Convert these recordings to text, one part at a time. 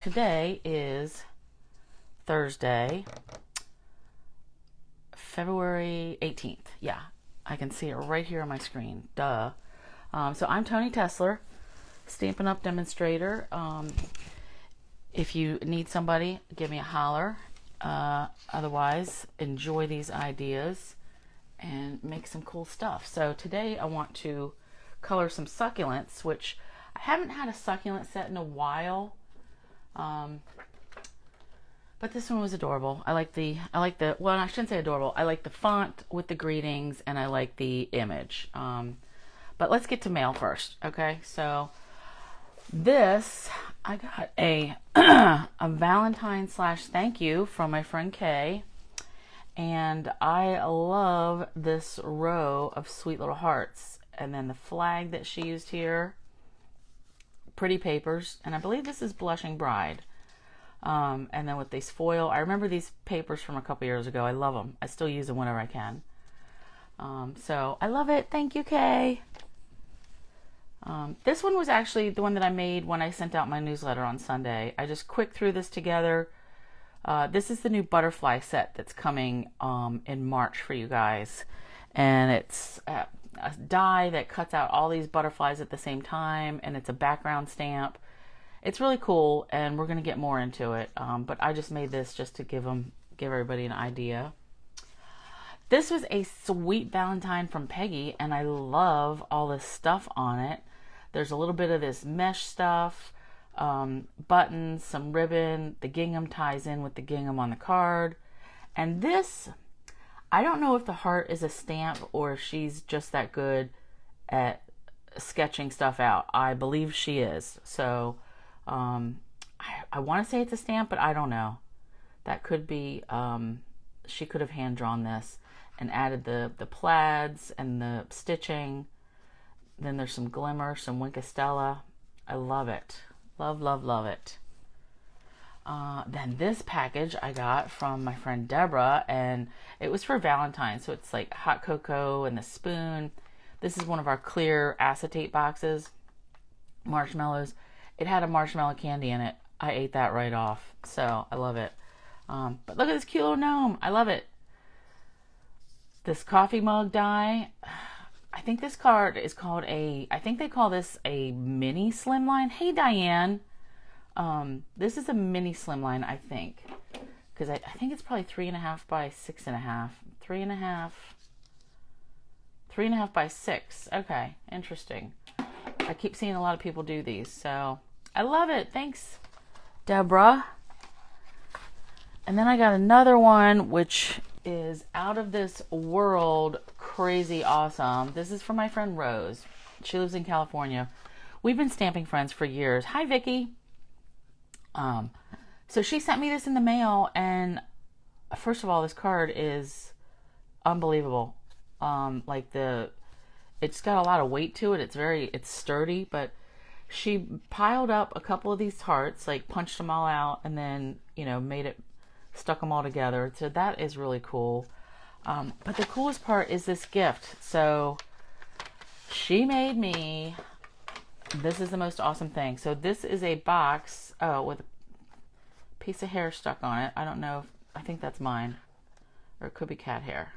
Today is Thursday, February 18th. Yeah, I can see it right here on my screen. Duh. So I'm Toni Tessler, Stampin' Up! Demonstrator. If you need somebody, give me a holler. Otherwise, enjoy these ideas and make some cool stuff. So today I want to color some succulents, which I haven't had a succulent set in a while. But this one was adorable. I like the, well, I shouldn't say adorable. I like the font with the greetings and I like the image. But let's get to mail first. Okay. So this, I got a, a Valentine / thank you from my friend Kay. And I love this row of sweet little hearts. And then the flag that she used here. Pretty papers, and I believe this is Blushing Bride. And then with these foil, I remember these papers from a couple years ago. I love them. I still use them whenever I can. So I love it. Thank you, Kay. This one was actually the one that I made when I sent out my newsletter on Sunday. I just quick threw this together. This is the new butterfly set that's coming in March for you guys, and it's a die that cuts out all these butterflies at the same time, and it's a background stamp. It's really cool, and we're going to get more into it, but I just made this just to give everybody an idea. This was a sweet Valentine from Peggy, and I love all this stuff on it. There's a little bit of this mesh stuff, buttons, some ribbon. The gingham ties in with the gingham on the card, and this, I don't know if the heart is a stamp or if she's just that good at sketching stuff out. I believe she is. So I want to say it's a stamp, but I don't know. That could be, she could have hand drawn this and added the plaids and the stitching. Then there's some glimmer, some Winkostella. I love it. Love, love, love it. Then this package I got from my friend Deborah, and it was for Valentine's. So it's like hot cocoa and the spoon. This is one of our clear acetate boxes. Marshmallows. It had a marshmallow candy in it. I ate that right off. So I love it. But look at this cute little gnome. I love it. This coffee mug die. I think this card is called I think they call this a mini slimline. Hey, Diane. This is a mini slimline, I think, because I think it's probably 3.5 by 6.5, 3.5 by 6. Okay, interesting. I keep seeing a lot of people do these, so I love it. Thanks, Deborah. And then I got another one, which is out of this world, crazy awesome. This is from my friend Rose. She lives in California. We've been stamping friends for years. Hi, Vicky. So she sent me this in the mail, and first of all, this card is unbelievable. It's got a lot of weight to it. It's sturdy, but she piled up a couple of these hearts, like punched them all out, and then, stuck them all together. So that is really cool. But the coolest part is this gift. So she made me, this is the most awesome thing. So this is a box with a piece of hair stuck on it. I don't know. I think that's mine. Or it could be cat hair.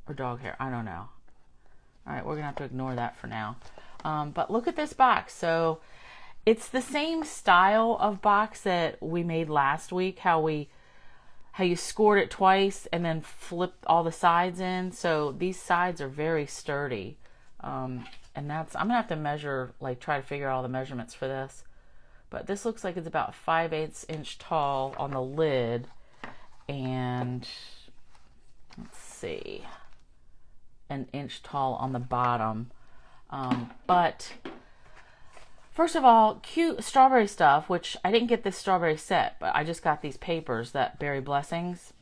Or dog hair. I don't know. Alright, we're going to have to ignore that for now. But look at this box. So it's the same style of box that we made last week. How you scored it twice and then flipped all the sides in. So these sides are very sturdy. And I'm gonna have to measure, try to figure out all the measurements for this. But this looks like it's about 5/8 inch tall on the lid, and let's see, an inch tall on the bottom. But first of all, cute strawberry stuff, which I didn't get this strawberry set, but I just got these papers, that Berry Blessings.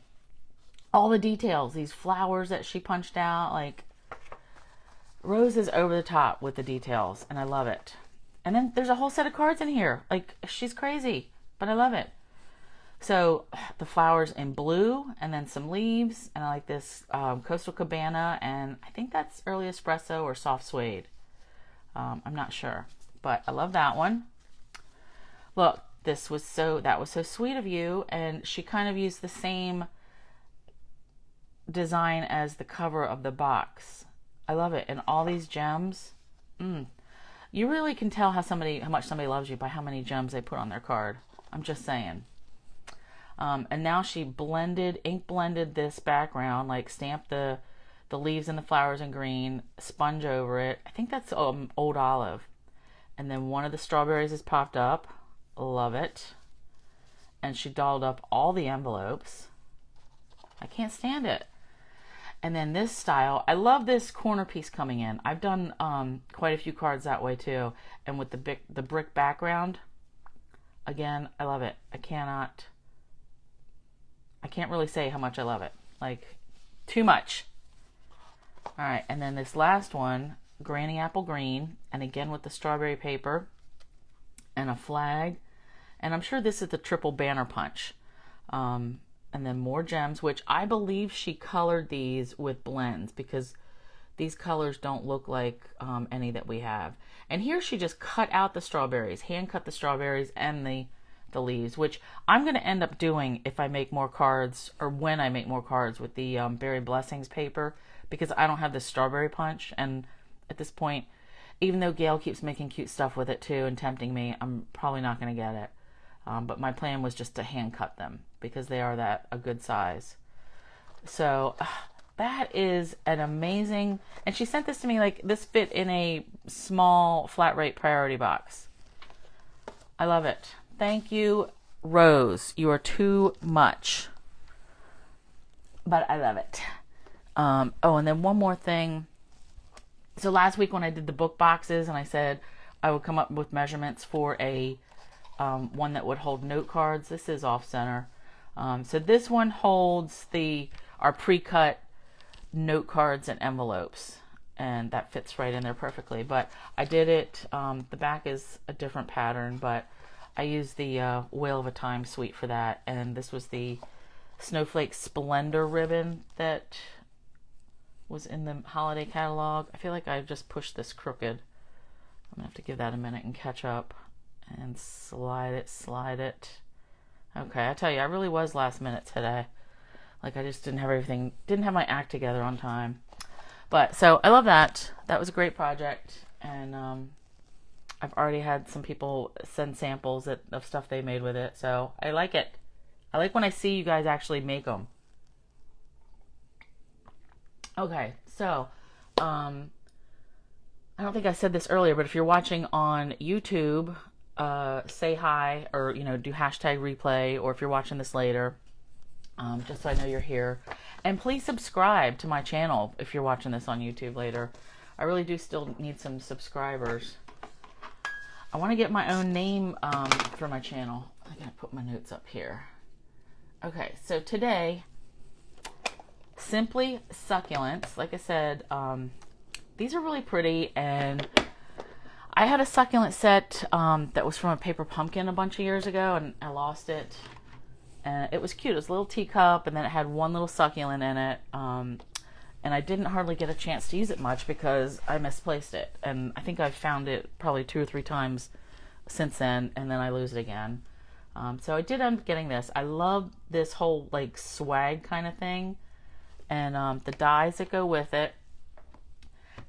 All the details, these flowers that she punched out, Rose is over the top with the details, and I love it. And then there's a whole set of cards in here. She's crazy, but I love it. So the flowers in blue, and then some leaves, and I like this Coastal Cabana, and I think that's Early Espresso or Soft Suede. I'm not sure, but I love that one. Look, that was so sweet of you. And she kind of used the same design as the cover of the box. I love it. And all these gems. You really can tell how much somebody loves you by how many gems they put on their card. I'm just saying. And now she ink blended this background, like stamped the leaves and the flowers in green, sponge over it. I think that's old olive. And then one of the strawberries has popped up. Love it. And she dolled up all the envelopes. I can't stand it. And then this style, I love this corner piece coming in. I've done quite a few cards that way too. And with the brick background, again, I love it. I can't really say how much I love it. Like, too much. All right, and then this last one, Granny Apple Green, and again with the strawberry paper and a flag. And I'm sure this is the triple banner punch. And then more gems, which I believe she colored these with blends because these colors don't look like any that we have. And here she just cut out the strawberries, hand cut the strawberries and the leaves, which I'm going to end up doing if I make more cards, or when I make more cards with the Berry Blessings paper, because I don't have the strawberry punch. And at this point, even though Gail keeps making cute stuff with it too and tempting me, I'm probably not going to get it. But my plan was just to hand cut them because they are a good size. So that is an amazing, and she sent this to me, like this fit in a small flat rate priority box. I love it. Thank you, Rose. You are too much. But I love it. Oh, and then one more thing. So last week when I did the book boxes and I said I would come up with measurements for a one that would hold note cards. This is off center. So this one holds our pre-cut note cards and envelopes. And that fits right in there perfectly. But I did it, the back is a different pattern, but I used the Whale of a Time suite for that, and this was the Snowflake Splendor ribbon that was in the holiday catalog. I feel like I just pushed this crooked. I'm gonna have to give that a minute and catch up and slide it. Okay, I tell you, I really was last minute today. Like I just didn't have my act together on time. But so I love that. That was a great project, and I've already had some people send samples of stuff they made with it, so I like it. I like when I see you guys actually make them. Okay, so I don't think I said this earlier, but if you're watching on YouTube, say hi, or do hashtag replay, or if you're watching this later, just so I know you're here. And please subscribe to my channel if you're watching this on YouTube later. I really do still need some subscribers. I want to get my own name for my channel. I gotta put my notes up here. Okay, so today, Simply Succulents. Like I said, these are really pretty, and I had a succulent set that was from a paper pumpkin a bunch of years ago, and I lost it. And it was cute. It was a little teacup, and then it had one little succulent in it. And I didn't hardly get a chance to use it much because I misplaced it. And I think I've found it probably 2 or 3 times since then, and then I lose it again. So I did end up getting this. I love this whole like swag kind of thing, and the dies that go with it.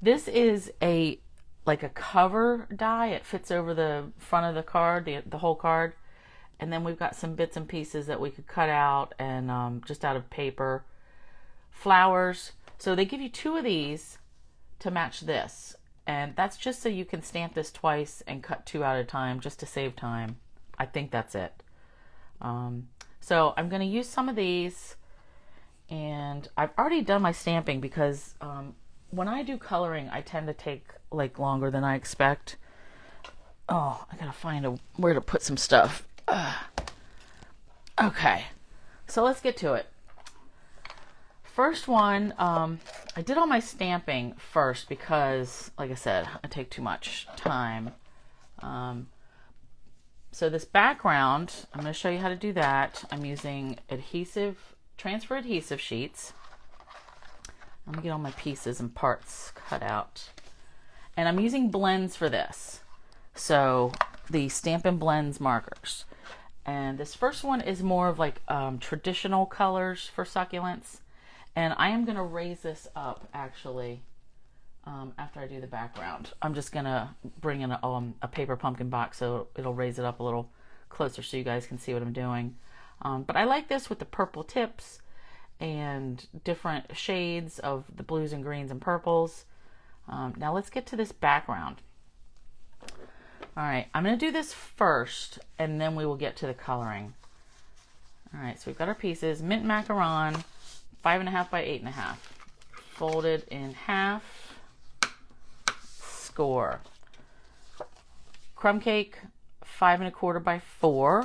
This is like a cover die. It fits over the front of the card, the whole card. And then we've got some bits and pieces that we could cut out and just out of paper. Flowers. So they give you 2 of these to match this. And that's just so you can stamp this twice and cut 2 out at a time just to save time. I think that's it. So I'm going to use some of these. And I've already done my stamping because when I do coloring, I tend to take like longer than I expect. Oh, I gotta find where to put some stuff. Okay, so let's get to it. First one, I did all my stamping first because, like I said, I take too much time. So this background, I'm going to show you how to do that. I'm using transfer adhesive sheets. Let me get all my pieces and parts cut out. And I'm using blends for this. So the Stampin' Blends markers. And this first one is more of like traditional colors for succulents. And I am going to raise this up actually after I do the background. I'm just going to bring in a paper pumpkin box so it'll raise it up a little closer so you guys can see what I'm doing. But I like this with the purple tips and different shades of the blues and greens and purples. Now let's get to this background. All right, I'm going to do this first, and then we will get to the coloring. All right, so we've got our pieces. Mint Macaron, 5.5 by 8.5. Folded in half. Score. Crumb Cake, 5.25 by 4.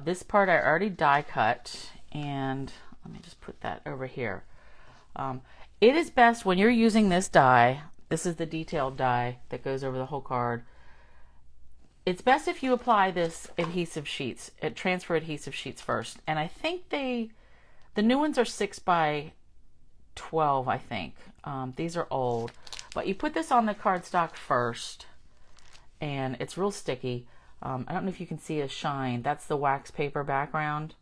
This part I already die cut, and let me just put that over here. It is best when you're using this die. This is the detailed die that goes over the whole card. It's best if you apply this adhesive sheets, transfer adhesive sheets first. And I think the new ones are 6 by 12, I think. These are old. But you put this on the cardstock first, and it's real sticky. I don't know if you can see a shine. That's the wax paper background.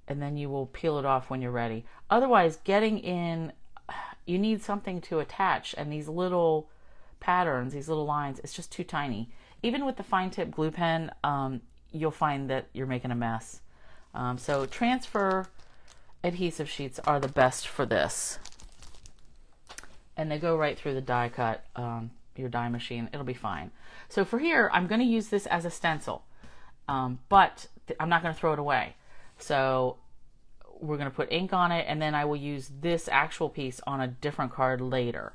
And then you will peel it off when you're ready. Otherwise, getting in, you need something to attach, and these little patterns, these little lines, it's just too tiny. Even with the fine tip glue pen, you'll find that you're making a mess. So transfer adhesive sheets are the best for this. And they go right through the die cut, your die machine. It'll be fine. So for here, I'm going to use this as a stencil, but I'm not going to throw it away. So we're going to put ink on it, and then I will use this actual piece on a different card later.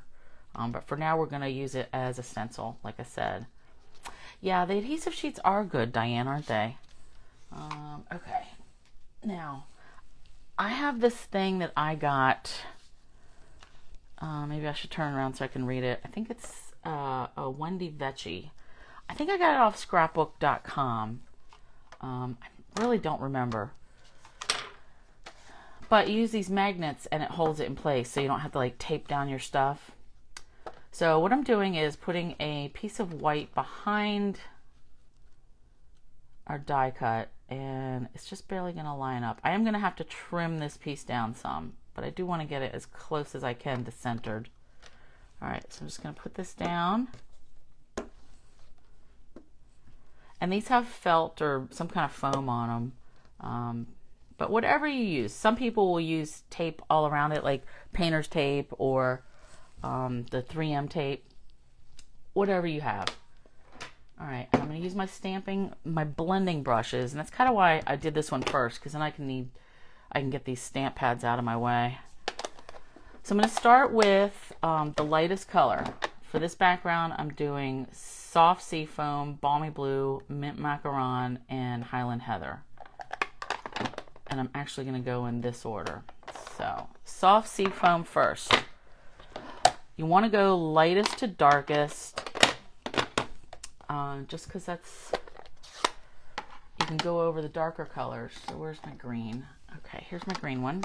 But for now, we're going to use it as a stencil, like I said. Yeah, the adhesive sheets are good, Diane, aren't they? Okay. Now, I have this thing that I got. Maybe I should turn around so I can read it. I think it's a Wendy Vecchi. I think I got it off scrapbook.com. I really don't remember. But you use these magnets and it holds it in place so you don't have to like tape down your stuff. So what I'm doing is putting a piece of white behind our die cut, and it's just barely going to line up. I am going to have to trim this piece down some, but I do want to get it as close as I can to centered. All right, so I'm just going to put this down. And these have felt or some kind of foam on them. But whatever you use, some people will use tape all around it, like painter's tape or the 3M tape, whatever you have. All right, I'm going to use my blending brushes, and that's kind of why I did this one first, because then I can get these stamp pads out of my way. So I'm going to start with the lightest color. For this background, I'm doing Soft Seafoam, Balmy Blue, Mint Macaron, and Highland Heather. And I'm actually going to go in this order. So, Soft Seafoam first. You want to go lightest to darkest, just because that's, you can go over the darker colors. So where's my green? Okay, here's my green one.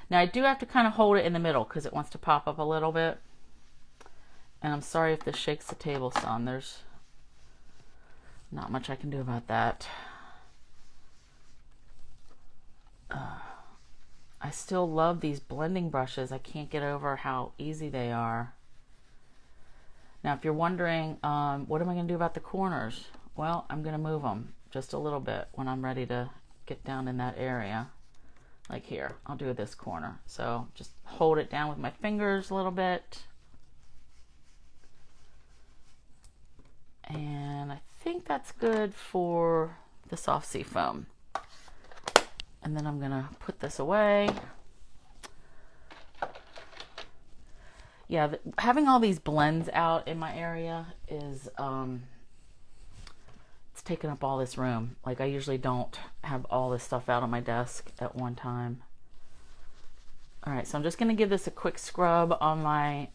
Now I do have to kind of hold it in the middle because it wants to pop up a little bit. And I'm sorry if this shakes the table some. There's not much I can do about that. I still love these blending brushes. I can't get over how easy they are. Now, if you're wondering, what am I going to do about the corners? Well, I'm going to move them just a little bit when I'm ready to get down in that area. Like here, I'll do this corner. So just hold it down with my fingers a little bit. And I think that's good for the Soft Seafoam. And then I'm going to put this away. Yeah, having all these blends out in my area is, it's taking up all this room. Like I usually don't have all this stuff out on my desk at one time. All right, so I'm just going to give this a quick scrub on my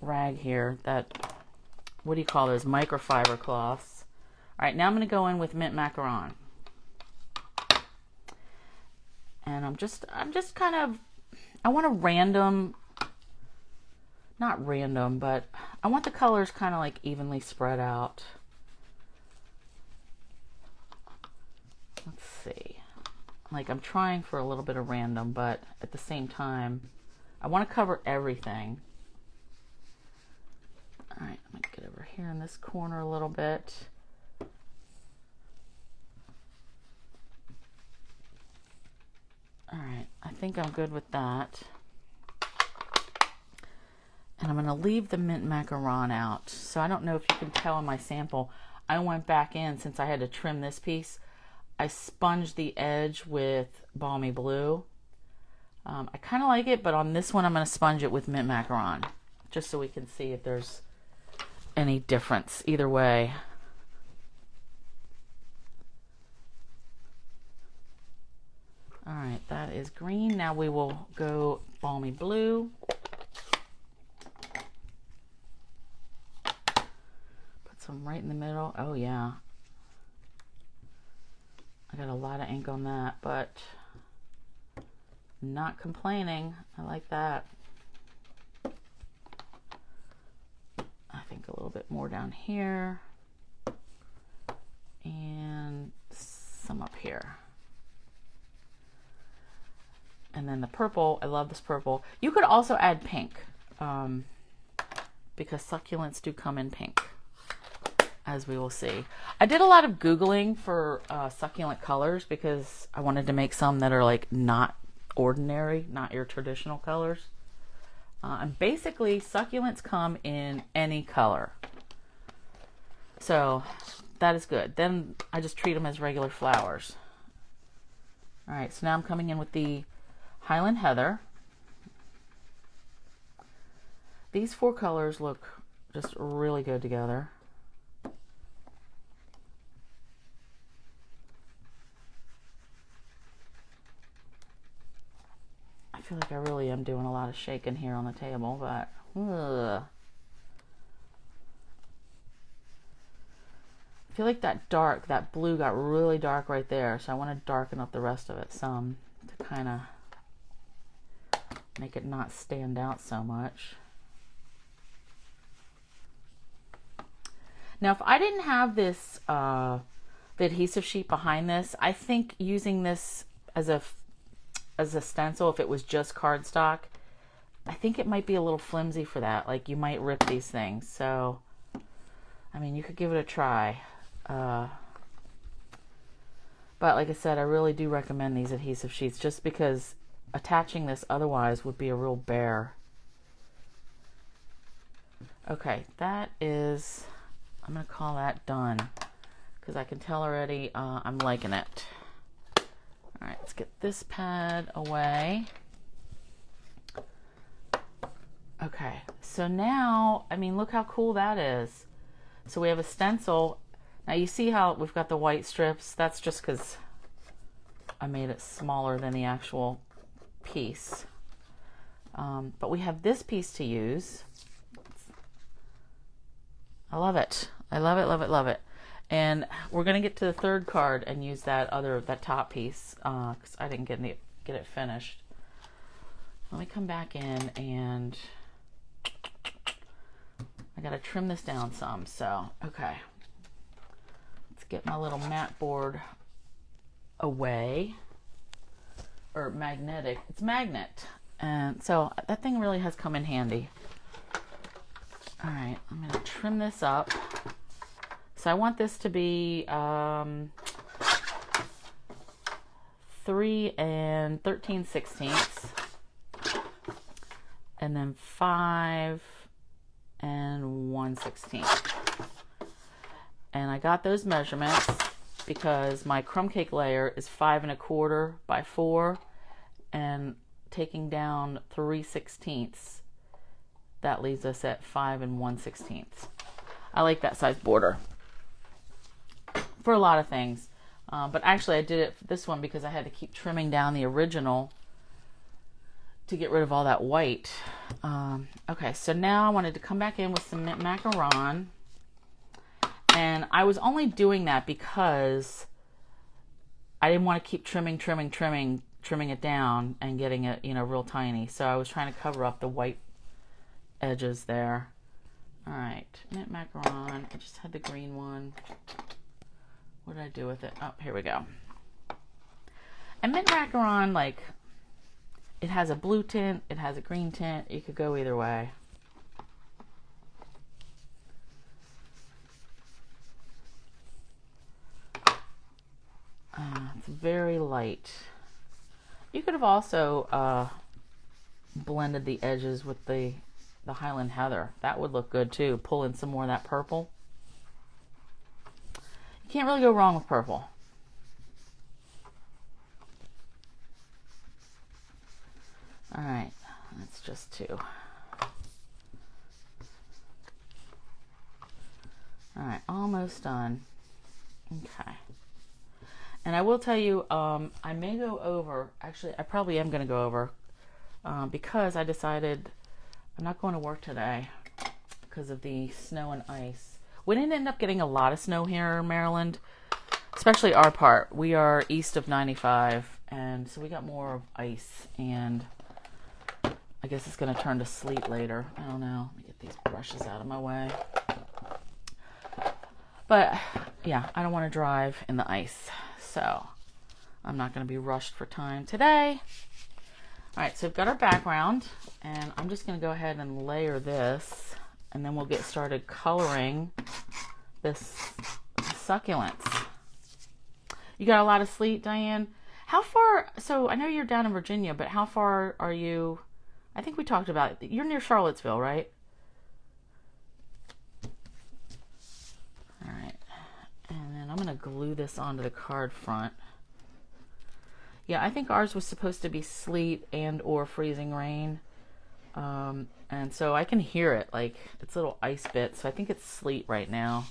rag here. That, what do you call those, microfiber cloths. All right, now I'm going to go in with Mint Macaron. And I'm just kind of, I want a random, not random, but I want the colors kind of like evenly spread out. Let's see. Like I'm trying for a little bit of random, but at the same time, I want to cover everything. All right, I'm gonna get over here in this corner a little bit. All right, I think I'm good with that. And I'm gonna leave the mint macaron out. So I don't know if you can tell in my sample, I went back in, since I had to trim this piece, I sponged the edge with balmy blue. I kind of like it, but on this one I'm gonna sponge it with mint macaron, just so we can see if there's any difference either way. All right, that is green. Now we will go balmy blue. Put some right in the middle. Oh yeah. I got a lot of ink on that, but not complaining. I like that. I think a little bit more down here and some up here. And then the purple, I love this purple. You could also add pink because succulents do come in pink, as we will see. I did a lot of Googling for succulent colors because I wanted to make some that are like not ordinary, not your traditional colors. And basically succulents come in any color. So that is good. Then I just treat them as regular flowers. All right, so now I'm coming in with the Highland Heather. These four colors look just really good together. I feel like I really am doing a lot of shaking here on the table, but ugh. I feel like that blue got really dark right there, so I want to darken up the rest of it some to kind of make it not stand out so much. Now, if I didn't have this, the adhesive sheet behind this, I think using this as a stencil, if it was just cardstock, I think it might be a little flimsy for that. Like you might rip these things. So, I mean, you could give it a try. But like I said, I really do recommend these adhesive sheets just because attaching this otherwise would be a real bear. Okay, that is, I'm going to call that done because I can tell already I'm liking it. All right, let's get this pad away. Okay, so now, I mean, look how cool that is. So we have a stencil. Now you see how we've got the white strips? That's just because I made it smaller than the actual piece. But we have this piece to use. I love it. I love it, love it, love it. And we're going to get to the third card and use that top piece because I didn't get it finished. Let me come back in and I got to trim this down some. So, okay. Let's get my little mat board away. Or magnetic. It's magnet. And so that thing really has come in handy. All right, I'm going to trim this up. So I want this to be 3 13/16, and then 5 1/16. And I got those measurements because my crumb cake layer is 5 1/4 by 4, and taking down 3/16, that leaves us at 5 1/16. I like that size border for a lot of things, but actually I did it for this one because I had to keep trimming down the original to get rid of all that white. Okay, so now I wanted to come back in with some mint macaron, and I was only doing that because I didn't want to keep trimming it down and getting it, you know, real tiny. So I was trying to cover up the white edges there. All right, mint macaron. I just had the green one. What did I do with it? Oh, here we go. And mint macaron, like, it has a blue tint, it has a green tint. You could go either way. It's very light. You could have also blended the edges with the Highland Heather. That would look good too. Pull in some more of that purple. You can't really go wrong with purple. All right, that's just two. All right, almost done. Okay. And I will tell you, I may go over, actually, I probably am going to go over, because I decided I'm not going to work today because of the snow and ice. We didn't end up getting a lot of snow here in Maryland, especially our part. We are east of 95, and so we got more of ice, and I guess it's going to turn to sleet later. I don't know. Let me get these brushes out of my way. But yeah, I don't want to drive in the ice, so I'm not going to be rushed for time today. All right, so we've got our background, and I'm just going to go ahead and layer this, and then we'll get started coloring this succulents. You got a lot of sleet, Diane? How far, so I know you're down in Virginia, but how far are you? I think we talked about it. You're near Charlottesville, right? All right, and then I'm going to glue this onto the card front. Yeah, I think ours was supposed to be sleet and or freezing rain. And so I can hear it, like it's little ice bits. So I think it's sleet right now.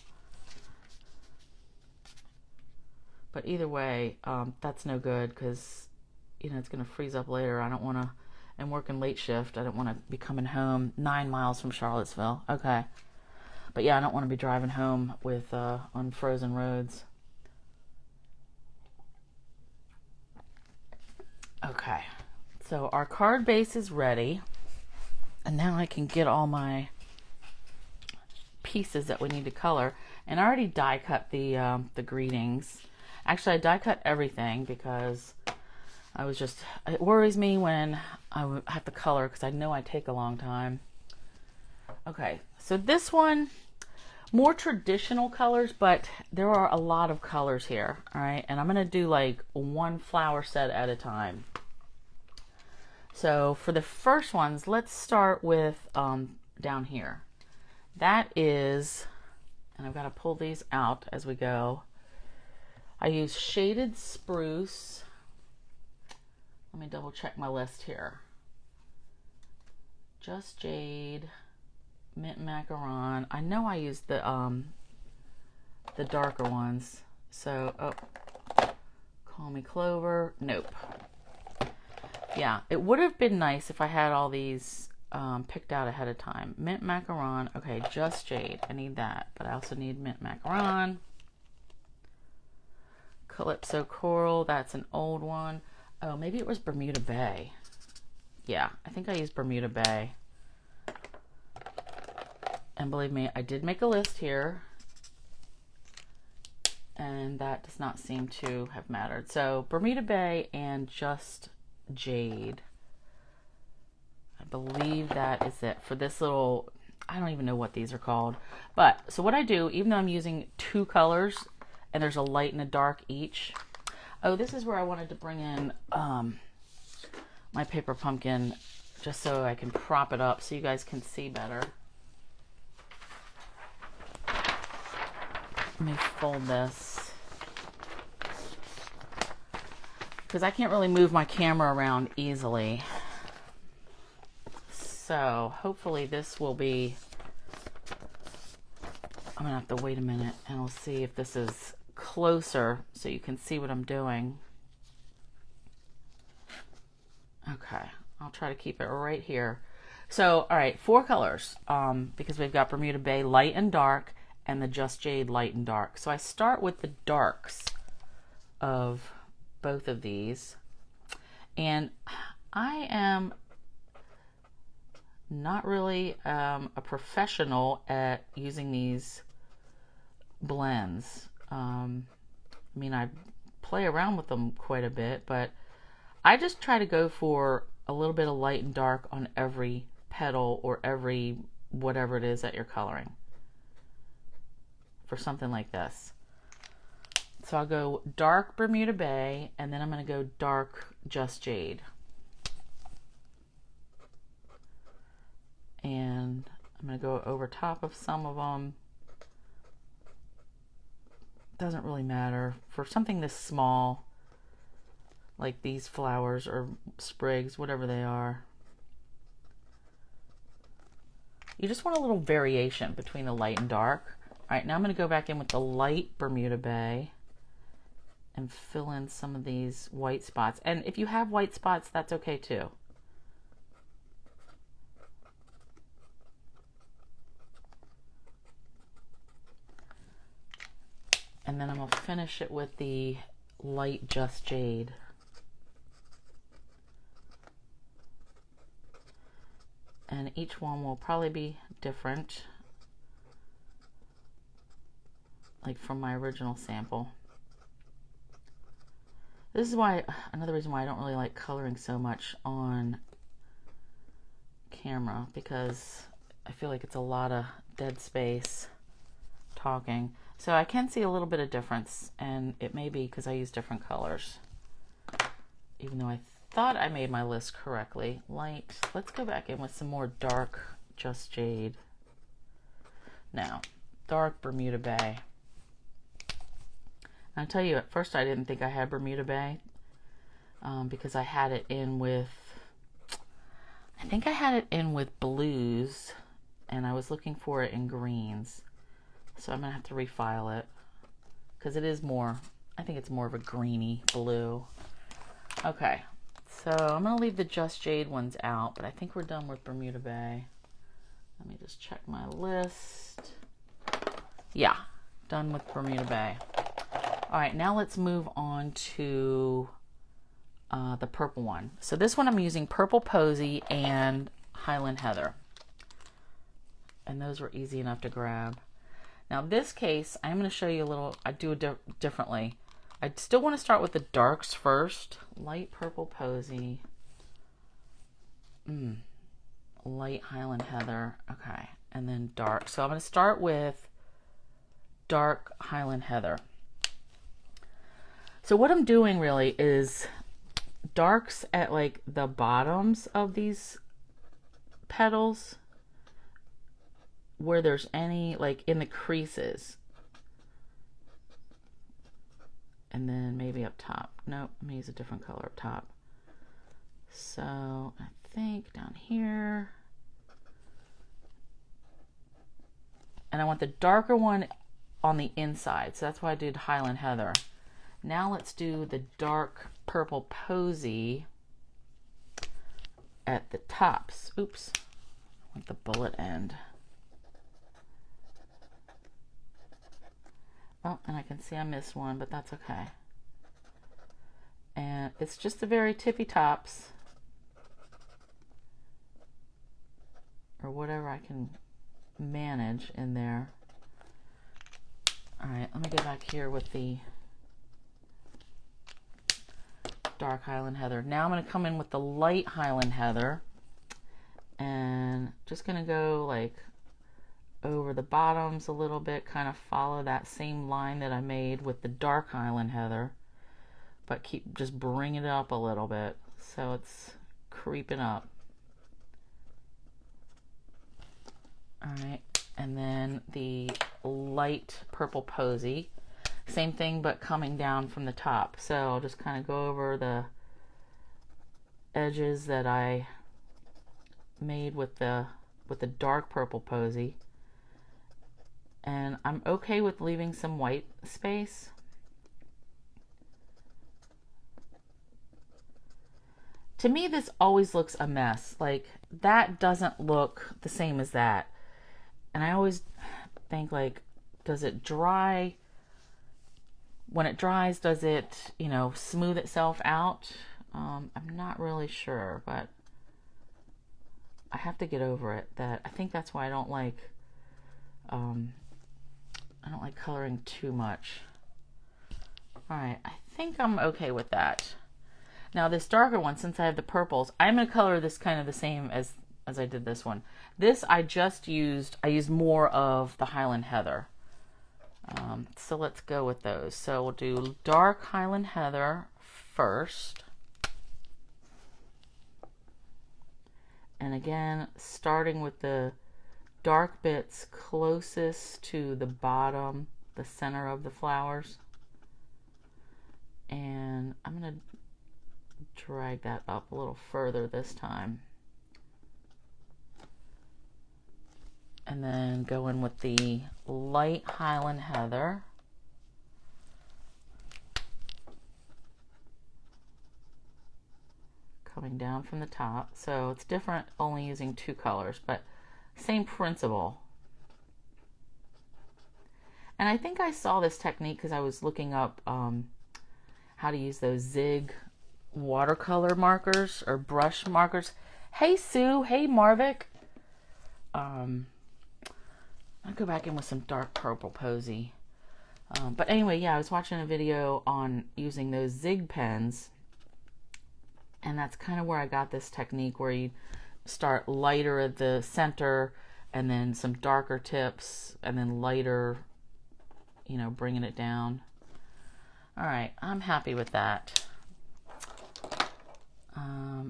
But either way, that's no good because, you know, it's going to freeze up later. I don't want to, I'm working late shift. I don't want to be coming home 9 miles from Charlottesville. Okay. But yeah, I don't want to be driving home with on frozen roads. Okay, so our card base is ready, and now I can get all my pieces that we need to color. And I already die cut the greetings. Actually, I die cut everything because I was just, it worries me when I have to color because I know I take a long time. Okay, so this one, more traditional colors, but there are a lot of colors here. All right, and I'm gonna do like one flower set at a time. So for the first ones, let's start with down here. That is, and I've got to pull these out as we go. I use Shaded Spruce. Let me double check my list here. Just Jade, Mint Macaron. I know I used the darker ones. So, oh, Call Me Clover. Nope. Yeah, it would have been nice if I had all these picked out ahead of time. Mint Macaron. Okay, Just Jade. I need that, but I also need Mint Macaron. Calypso Coral. That's an old one. Oh, maybe it was Bermuda Bay. Yeah, I think I used Bermuda Bay. And believe me, I did make a list here. And that does not seem to have mattered. So Bermuda Bay and Just Jade. I believe that is it for this little, I don't even know what these are called. But so what I do, even though I'm using two colors and there's a light and a dark each. Oh, this is where I wanted to bring in my paper pumpkin just so I can prop it up so you guys can see better. Let me fold this because I can't really move my camera around easily. So hopefully this will be, I'm gonna have to wait a minute and we'll see if this is closer so you can see what I'm doing. Okay, I'll try to keep it right here. So, all right, 4 colors because we've got Bermuda Bay light and dark and the Just Jade light and dark. So I start with the darks of both of these. And I am not really a professional at using these blends. I mean, I play around with them quite a bit, but I just try to go for a little bit of light and dark on every petal or every whatever it is that you're coloring for something like this. So I'll go dark Bermuda Bay, and then I'm going to go dark Just Jade. And I'm going to go over top of some of them. Doesn't really matter. For something this small, like these flowers or sprigs, whatever they are, you just want a little variation between the light and dark. All right, now I'm going to go back in with the light Bermuda Bay and fill in some of these white spots. And if you have white spots, that's okay too. And then I'm going to finish it with the light Just Jade. And each one will probably be different, like from my original sample. This is why, another reason why I don't really like coloring so much on camera, because I feel like it's a lot of dead space talking. So I can see a little bit of difference, and it may be because I use different colors, even though I thought I made my list correctly. Light, let's go back in with some more dark Just Jade. Now, dark Bermuda Bay. I'll tell you, at first I didn't think I had Bermuda Bay because I had it in with, I think I had it in with blues, and I was looking for it in greens. So I'm going to have to refile it because it is more, I think it's more of a greeny blue. Okay, so I'm going to leave the Just Jade ones out, but I think we're done with Bermuda Bay. Let me just check my list. Yeah, done with Bermuda Bay. All right, now let's move on to the purple one. So this one I'm using Purple Posy and Highland Heather. And those were easy enough to grab. Now this case, I'm going to show you a little, I do it differently. I still want to start with the darks first. Light Purple Posy. Light Highland Heather. Okay, and then dark. So I'm going to start with dark Highland Heather. So what I'm doing really is darks at like the bottoms of these petals where there's any, like in the creases. And then maybe up top. Nope, I'm gonna use a different color up top. So I think down here. And I want the darker one on the inside. So that's why I did Highland Heather. Now let's do the dark Purple Posy at the tops. Oops, I want the bullet end. Oh, and I can see I missed one, but that's okay. And it's just the very tippy tops, or whatever I can manage in there. All right, let me go back here with the dark Highland Heather. Now I'm going to come in with the light Highland Heather, and just going to go like over the bottoms a little bit, kind of follow that same line that I made with the dark Highland Heather, but keep just bringing it up a little bit so it's creeping up. All right, and then the light Purple Posy, same thing but coming down from the top. So I'll just kind of go over the edges that I made with the dark Purple Posy. And I'm okay with leaving some white space. To me, this always looks a mess. Like, that doesn't look the same as that. And I always think, like, does it dry? When it dries, does it, you know, smooth itself out? I'm not really sure, but I have to get over it. That I think that's why I don't like coloring too much. All right, I think I'm okay with that. Now this darker one, since I have the purples, I'm going to color this kind of the same as I did this one. This I used more of the Highland Heather. So let's go with those. So we'll do dark Highland Heather first. And again, starting with the dark bits closest to the bottom, the center of the flowers. And I'm going to drag that up a little further this time. And then go in with the light Highland Heather. Coming down from the top. So it's different only using two colors, but same principle. And I think I saw this technique because I was looking up how to use those zig watercolor markers or brush markers. Hey Sue, hey Marvick. I'll go back in with some dark purple posy. But anyway, yeah, I was watching a video on using those zig pens, and that's kind of where I got this technique where you start lighter at the center and then some darker tips and then lighter, you know, bringing it down. All right, I'm happy with that.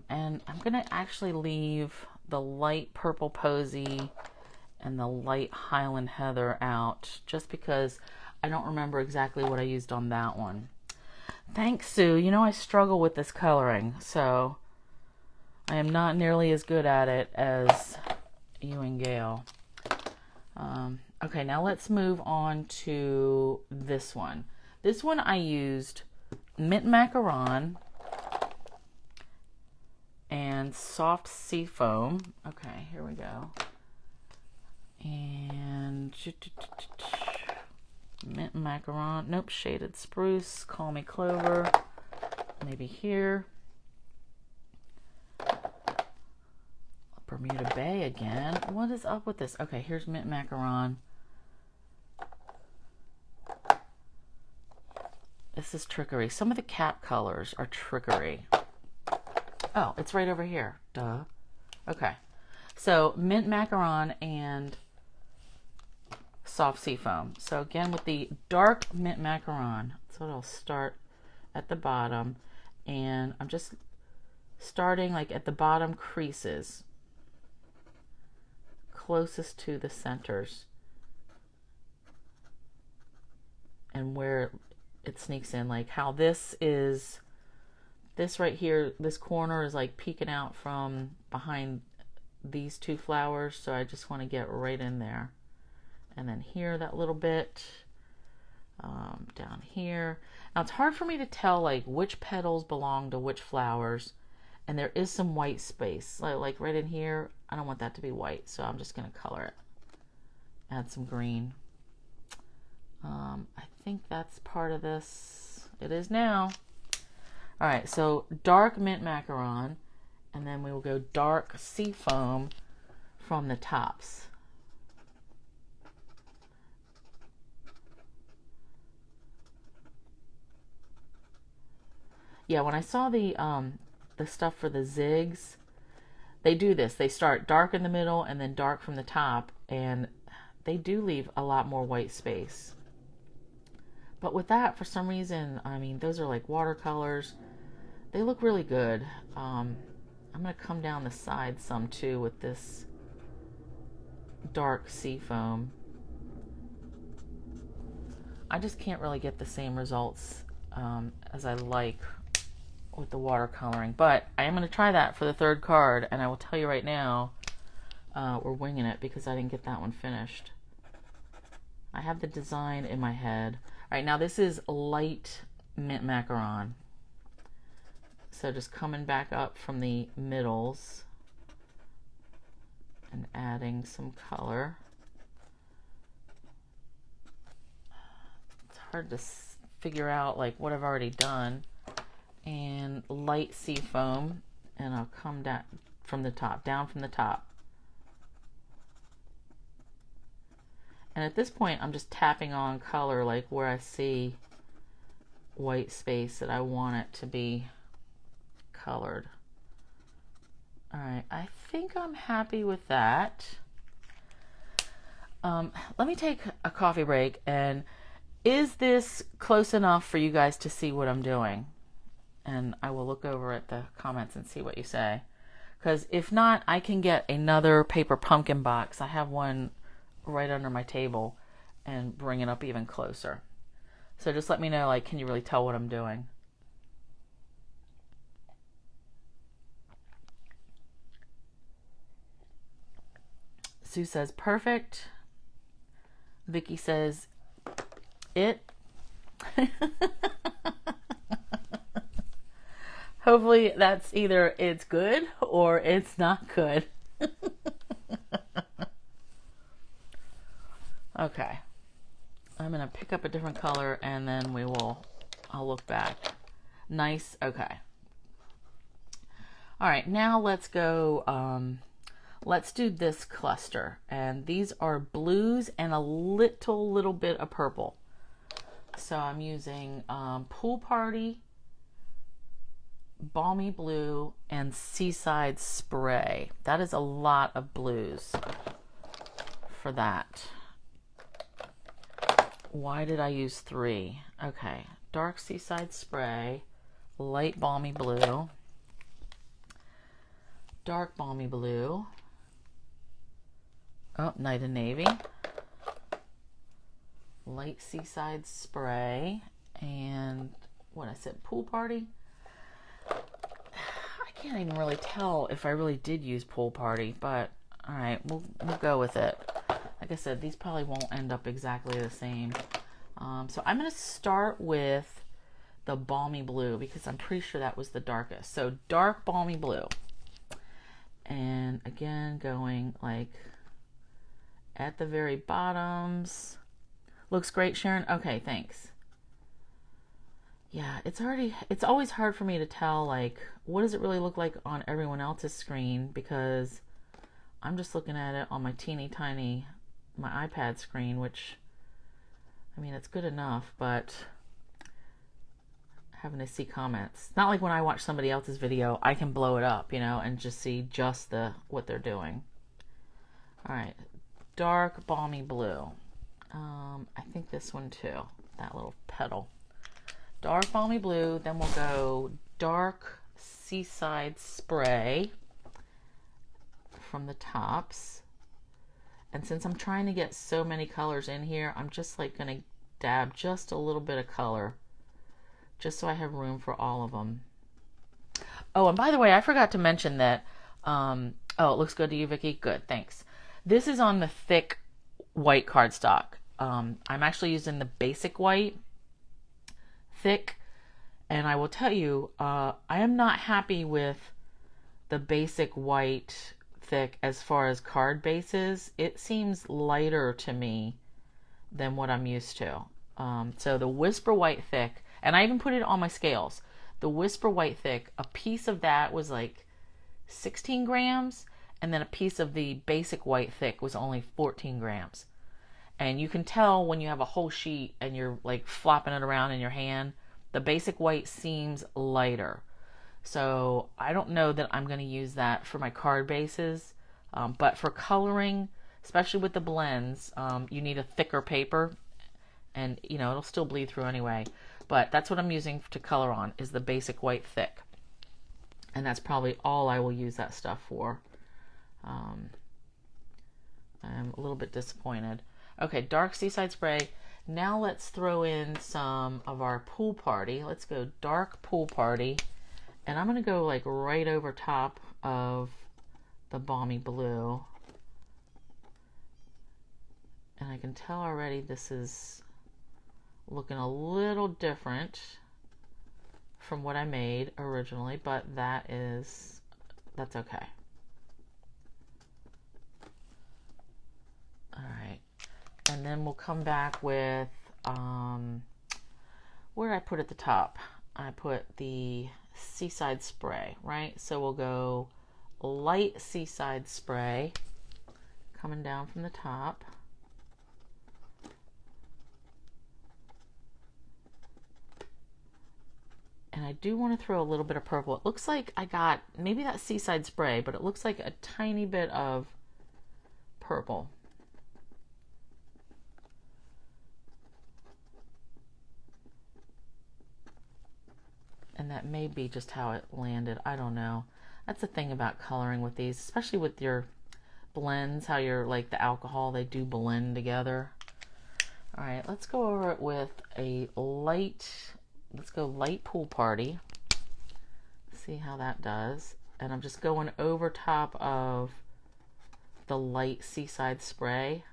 And I'm gonna actually leave the light purple posy and the light Highland Heather out just because I don't remember exactly what I used on that one. Thanks, Sue. You know I struggle with this coloring, so I am not nearly as good at it as you and Gail. Okay, now let's move on to this one. This one I used mint macaron and soft sea foam. Okay, here we go. And mint macaron, nope, shaded spruce, call me clover, maybe here. Bermuda Bay again. What is up with this? Okay, here's mint macaron. This is trickery. Some of the cap colors are trickery. Oh, it's right over here. Duh. Okay. So mint macaron and soft sea foam. So again with the dark mint macaron, so I'll start at the bottom, and I'm just starting like at the bottom creases closest to the centers and where it sneaks in, like how this right here, this corner is like peeking out from behind these two flowers, so I just want to get right in there. And then here, that little bit, down here. Now it's hard for me to tell like which petals belong to which flowers, and there is some white space, like right in here. I don't want that to be white, so I'm just going to color it. Add some green. I think that's part of this. It is now. All right, so dark mint macaron, and then we will go dark sea foam from the tops. Yeah, when I saw the stuff for the zigs, they do this. They start dark in the middle and then dark from the top, and they do leave a lot more white space. But with that, for some reason, I mean, those are like watercolors. They look really good. I'm going to come down the side some too with this dark sea foam. I just can't really get the same results as I like with the watercoloring, but I am going to try that for the third card, and I will tell you right now, we're winging it because I didn't get that one finished. I have the design in my head. All right, now this is light mint macaron. So just coming back up from the middles and adding some color. It's hard to figure out like what I've already done. And light sea foam, and I'll come down from the top, And at this point, I'm just tapping on color, like where I see white space that I want it to be colored. All right, I think I'm happy with that. Let me take a coffee break, and is this close enough for you guys to see what I'm doing? And I will look over at the comments and see what you say. Because if not, I can get another paper pumpkin box. I have one right under my table and bring it up even closer. So just let me know, like, can you really tell what I'm doing? Sue says, perfect. Vicky says, it. Hopefully that's either it's good or it's not good. Okay. I'm going to pick up a different color and then I'll look back. Nice. Okay. All right. Now let's go, let's do this cluster. And these are blues and a little bit of purple. So I'm using Pool Party, Balmy Blue, and Seaside Spray. That is a lot of blues for that. Why did I use 3? Okay, dark Seaside Spray, light Balmy Blue, dark Balmy Blue, oh, Night and Navy, light Seaside Spray, and what I said, Pool Party. I can't even really tell if I really did use Pool Party, but all right, we'll go with it. Like I said, these probably won't end up exactly the same. So I'm going to start with the Balmy Blue because I'm pretty sure that was the darkest. So dark Balmy Blue. And again, going like at the very bottoms. Looks great, Sharon. Okay, thanks. Yeah, it's always hard for me to tell, like, what does it really look like on everyone else's screen, because I'm just looking at it on my teeny tiny, my iPad screen, which, I mean, it's good enough, but having to see comments. Not like when I watch somebody else's video, I can blow it up, you know, and just see just what they're doing. All right, dark Balmy Blue. I think this one too, that little petal. Dark Balmy Blue, then we'll go dark Seaside Spray from the tops. And since I'm trying to get so many colors in here, I'm just like going to dab just a little bit of color, just so I have room for all of them. Oh, and by the way, I forgot to mention that, oh, it looks good to you, Vicki? Good, thanks. This is on the thick white cardstock. I'm actually using the basic white thick, and I will tell you, I am not happy with the basic white thick as far as card bases. It seems lighter to me than what I'm used to. So the Whisper White thick, and I even put it on my scales, the Whisper White thick, a piece of that was like 16 grams, and then a piece of the basic white thick was only 14 grams. And you can tell when you have a whole sheet and you're like flopping it around in your hand, the basic white seems lighter. So I don't know that I'm going to use that for my card bases. But for coloring, especially with the blends, you need a thicker paper. And, you know, it'll still bleed through anyway. But that's what I'm using to color on, is the basic white thick. And that's probably all I will use that stuff for. I'm a little bit disappointed. Okay, dark Seaside Spray. Now let's throw in some of our Pool Party. Let's go dark Pool Party. And I'm going to go like right over top of the Balmy Blue. And I can tell already this is looking a little different from what I made originally, but that's okay. All right. And then we'll come back with, where did I put at the top? I put the Seaside Spray, right? So we'll go light Seaside Spray coming down from the top. I do want to throw a little bit of purple. It looks like I got maybe that Seaside spray, but it looks like a tiny bit of purple. And that may be just how it landed. I don't know. That's the thing about coloring with these, especially with your blends, how you're like the alcohol, they do blend together. All right, let's go over it with a light, let's go light Pool Party. See how that does. And I'm just going over top of the light Seaside spray.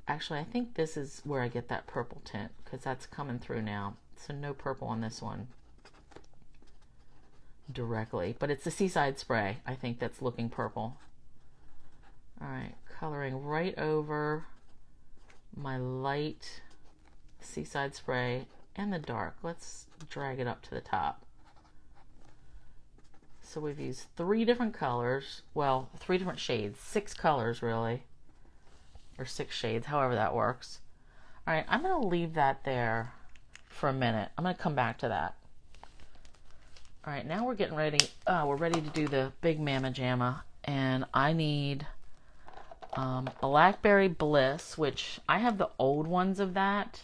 Actually, I think this is where I get that purple tint because that's coming through now. So no purple on this one directly, but it's the Seaside spray, I think, that's looking purple. All right, coloring right over my light Seaside spray and the dark. Let's drag it up to the top. So we've used 3 different colors, well, 3 different shades, 6 colors really, or 6 shades, however that works. All right, I'm going to leave that there for a minute. I'm going to come back to that. All right, now we're getting ready. We're ready to do the big Mamma Jamma, and I need Blackberry Bliss, which I have the old ones of that,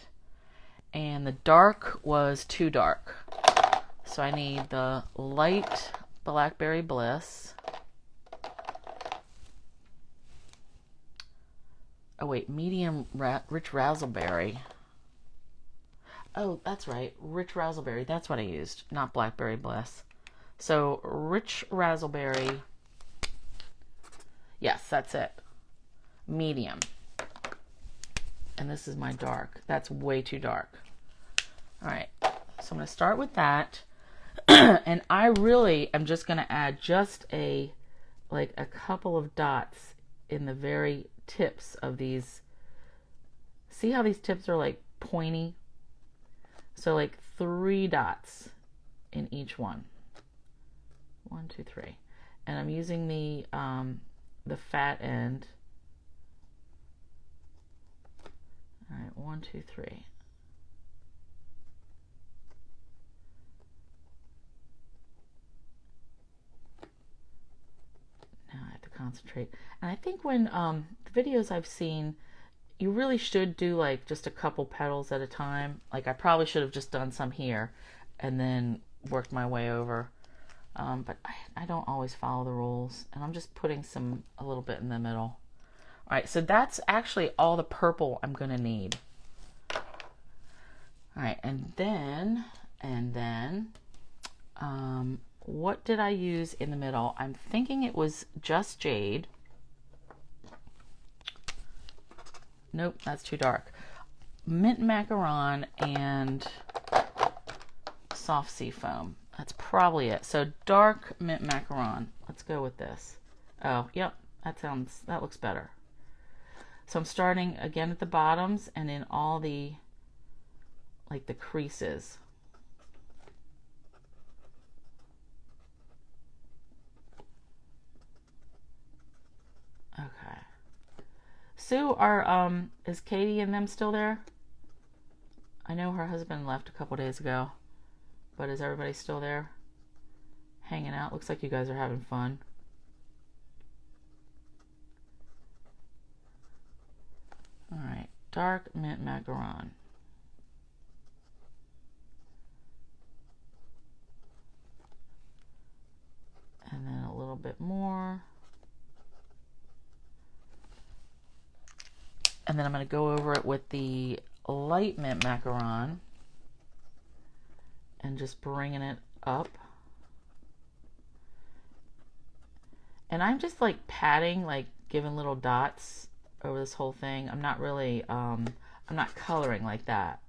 and the dark was too dark. So I need the light Blackberry Bliss. Oh wait, medium Rich Razzleberry. Oh, that's right. Rich Razzleberry. That's what I used, not Blackberry Bliss. So, Rich Razzleberry. Yes, that's it. Medium. And this is my dark. That's way too dark. All right. So, I'm going to start with that. And I really am just going to add just a couple of dots in the very tips of these. See how these tips are like pointy? So like 3 dots in each one. 1, 2, 3. And I'm using the fat end. All right, 1, 2, 3. Now I have to concentrate. And I think when the videos I've seen, you really should do like just a couple petals at a time. Like I probably should have just done some here and then worked my way over. But I don't always follow the rules, and I'm just putting a little bit in the middle. All right, so that's actually all the purple I'm gonna need. All right, and then, what did I use in the middle? I'm thinking it was just jade. Nope, that's too dark. Mint Macaron and soft sea foam. That's probably it. So dark mint macaron. Let's go with this. Oh, yep. That looks better. So I'm starting again at the bottoms and in all the, like the creases. Okay. Sue, is Katie and them still there? I know her husband left a couple days ago. But is everybody still there? Hanging out? Looks like you guys are having fun. All right, dark mint macaron. And then a little bit more. And then I'm going to go over it with the light mint macaron. And just bringing it up. And I'm just like patting, like giving little dots over this whole thing. I'm not really, I'm not coloring like that.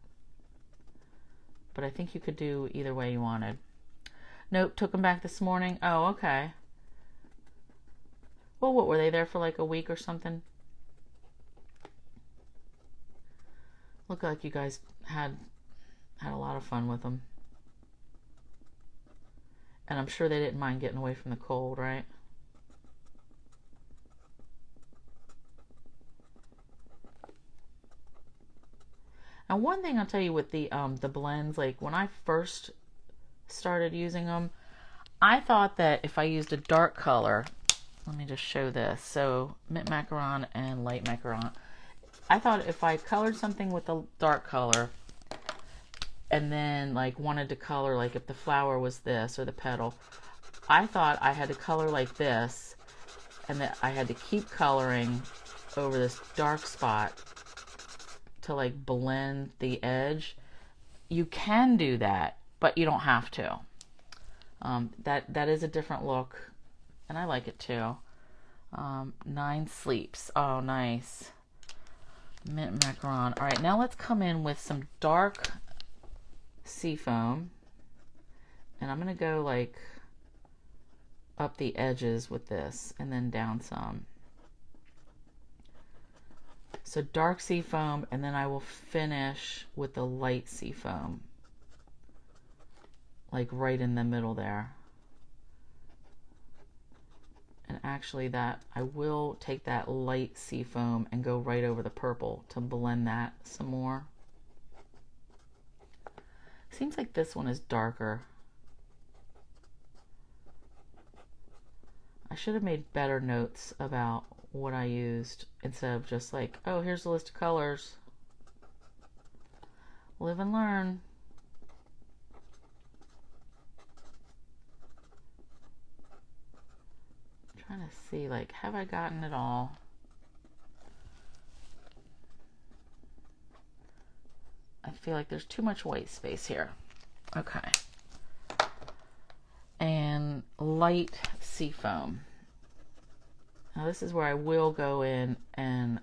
But I think you could do either way you wanted. Nope, took them back this morning. Oh, okay. Well, what, were they there for like a week or something? Looked like you guys had a lot of fun with them. And I'm sure they didn't mind getting away from the cold, right? And one thing I'll tell you with the blends, like when I first started using them. I thought that if I used a dark color, let me just show this. So mint macaron and light macaron. I thought if I colored something with a dark color and then like wanted to color, like if the flower was this or the petal, I thought I had to color like this and that I had to keep coloring over this dark spot to like blend the edge. You can do that, but you don't have to. That is a different look, and I like it too. 9 Sleeps. Oh, nice. Mint macaron. All right, now let's come in with some dark seafoam, and I'm gonna go like up the edges with this, and then down some. So dark seafoam, and then I will finish with the light seafoam, like right in the middle there. And actually that I will take that light seafoam and go right over the purple to blend that some more. Seems like this one is darker. I should have made better notes about what I used instead of just like, oh, here's the list of colors. Live and learn. I'm trying to see, like, have I gotten it all? I feel like there's too much white space here. Okay. And light seafoam. Now this is where I will go in and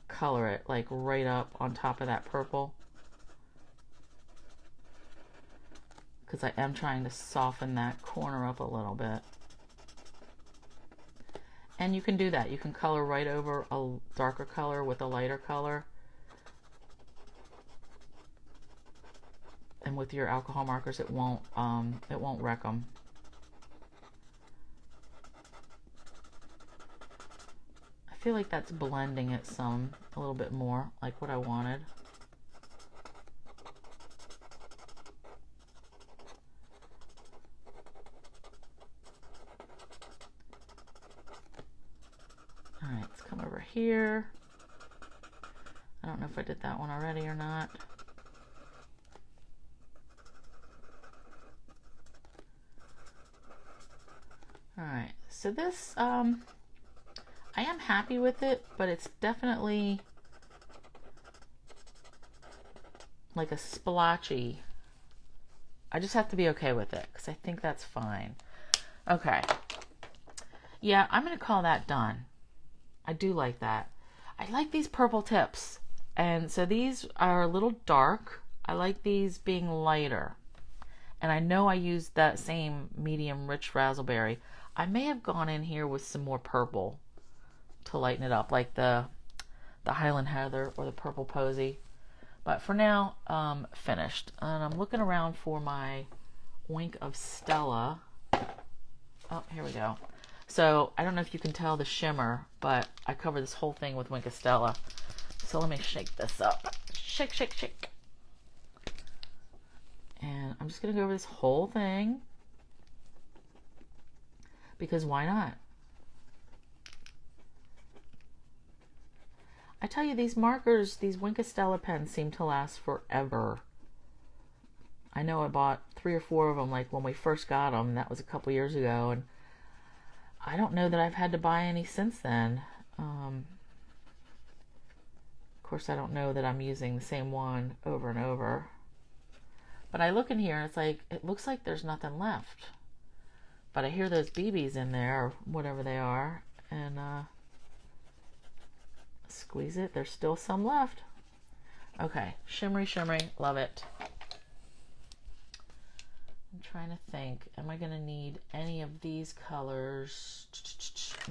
color it like right up on top of that purple, because I am trying to soften that corner up a little bit. And you can do that. You can color right over a darker color with a lighter color. And with your alcohol markers, it won't wreck them. I feel like that's blending it a little bit more, like what I wanted. All right, let's come over here. I don't know if I did that one already or not. All right, so this, I am happy with it, but it's definitely like a splotchy. I just have to be okay with it because I think that's fine. Okay. Yeah, I'm going to call that done. I do like that. I like these purple tips. And so these are a little dark. I like these being lighter. And I know I used that same medium rich razzleberry. I may have gone in here with some more purple to lighten it up, like the Highland Heather or the Purple Posy. But for now, finished. And I'm looking around for my Wink of Stella. Oh, here we go. So I don't know if you can tell the shimmer, but I covered this whole thing with Wink of Stella. So let me shake this up. Shake, shake, shake. And I'm just going to go over this whole thing, because why not? I tell you, these markers, these Wink of Stella pens seem to last forever. I know I bought 3 or 4 of them like when we first got them. That was a couple years ago, and I don't know that I've had to buy any since then. Of course, I don't know that I'm using the same one over and over. But I look in here and it's like, it looks like there's nothing left. But I hear those BBs in there, or whatever they are, and squeeze it. There's still some left. Okay, shimmery, shimmery, love it. I'm trying to think, am I going to need any of these colors?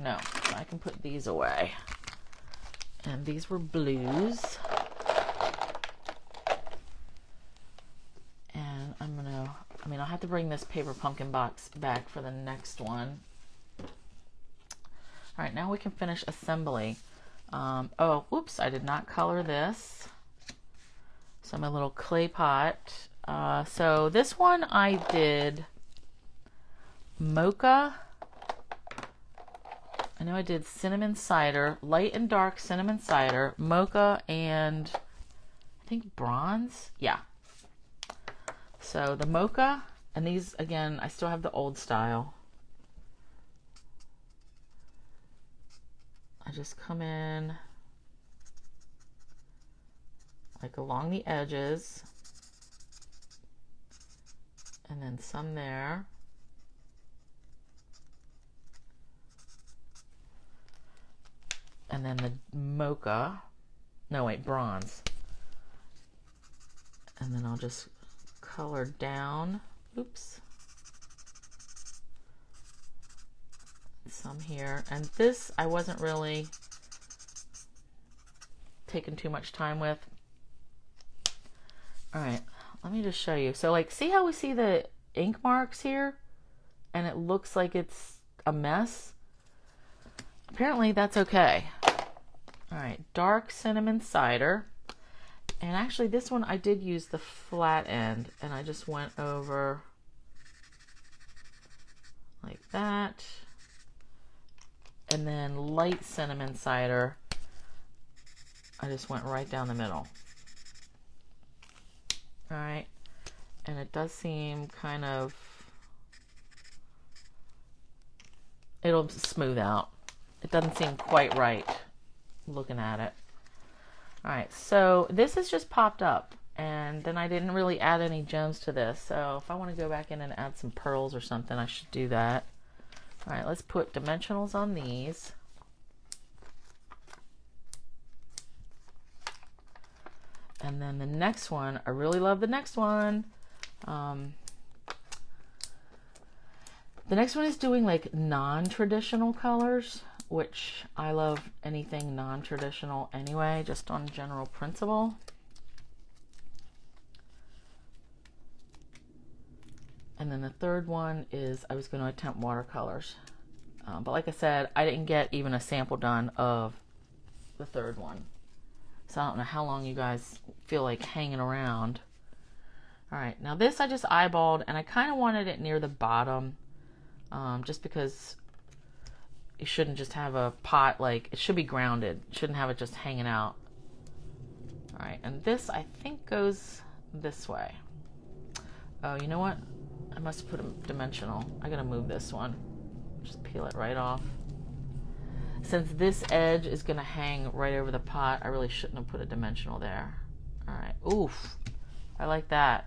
No, I can put these away. And these were blues. And I'm going to, I'll have to bring this paper pumpkin box back for the next one. All right, now we can finish assembly. Oh, whoops, I did not color this. So my little clay pot, So this one I did mocha. I know I did cinnamon cider, light and dark cinnamon cider, mocha, and I think bronze. Yeah. So the mocha, and these, again, I still have the old style. I just come in like along the edges, and then some there. And then the mocha, no wait, bronze. And then I'll just color down, oops. Some here. And this I wasn't really taking too much time with. All right, let me just show you. So like, see how we see the ink marks here? And it looks like it's a mess? Apparently that's okay. All right, dark cinnamon cider. And actually this one I did use the flat end, and I just went over like that. And then light cinnamon cider, I just went right down the middle. All right, and it does seem kind of, it'll smooth out. It doesn't seem quite right looking at it. All right, so this has just popped up, and then I didn't really add any gems to this. So if I want to go back in and add some pearls or something, I should do that. All right, let's put dimensionals on these. And then the next one, I really love the next one. The next one is doing like non-traditional colors, which I love anything non-traditional anyway, just on general principle. And then the third one is I was going to attempt watercolors. But like I said, I didn't get even a sample done of the third one. So I don't know how long you guys feel like hanging around. All right, now this I just eyeballed, and I kind of wanted it near the bottom, just because you shouldn't just have a pot, like it should be grounded. You shouldn't have it just hanging out. All right, and this I think goes this way. Oh, you know what? I must have put a dimensional. I gotta move this one. Just peel it right off. Since this edge is gonna hang right over the pot, I really shouldn't have put a dimensional there. All right, oof, I like that.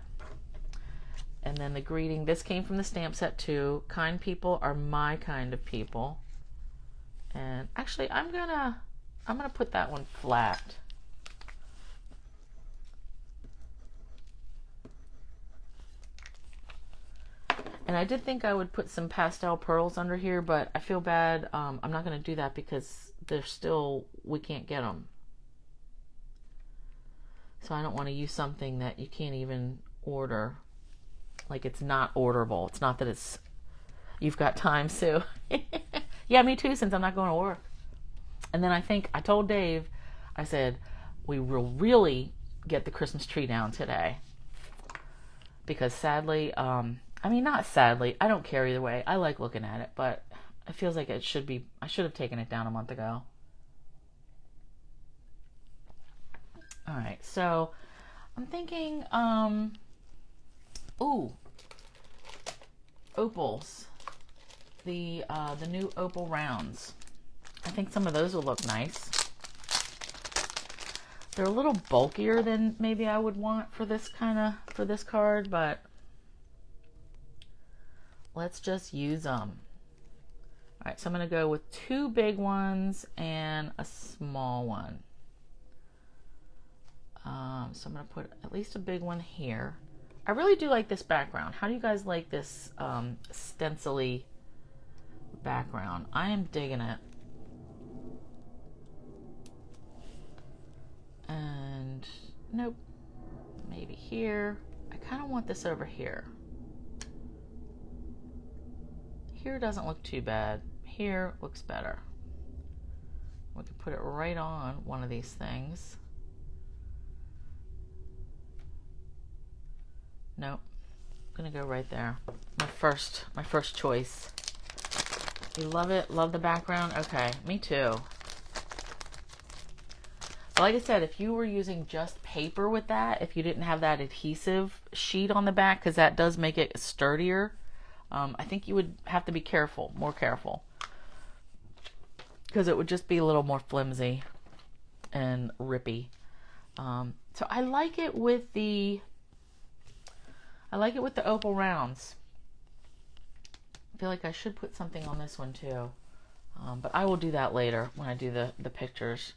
And then the greeting, this came from the stamp set too. Kind people are my kind of people. And actually, I'm gonna put that one flat. And I did think I would put some pastel pearls under here, but I feel bad. I'm not going to do that because they're still, we can't get them. So I don't want to use something that you can't even order. Like it's not orderable. It's not that it's, you've got time, Sue. Yeah, me too, since I'm not going to work. And then I think I told Dave, I said, we will really get the Christmas tree down today. Because sadly, I mean, not sadly, I don't care either way. I like looking at it, but it feels like it should be, I should have taken it down a month ago. All right, so I'm thinking, ooh, opals. The new opal rounds. I think some of those will look nice. They're a little bulkier than maybe I would want for this for this card, but let's just use them. All right, so I'm going to go with 2 big ones and a small one. So I'm going to put at least a big one here. I really do like this background. How do you guys like this stencil-y background? I am digging it. And nope, maybe here. I kind of want this over here. Here doesn't look too bad. Here looks better. We can put it right on one of these things. Nope. I'm gonna go right there. My first choice. You love it? Love the background? Okay, me too. But like I said, if you were using just paper with that, if you didn't have that adhesive sheet on the back, because that does make it sturdier, I think you would have to be careful, more careful. Because it would just be a little more flimsy and rippy. So I like it with the opal rounds. I feel like I should put something on this one too. But I will do that later when I do the pictures.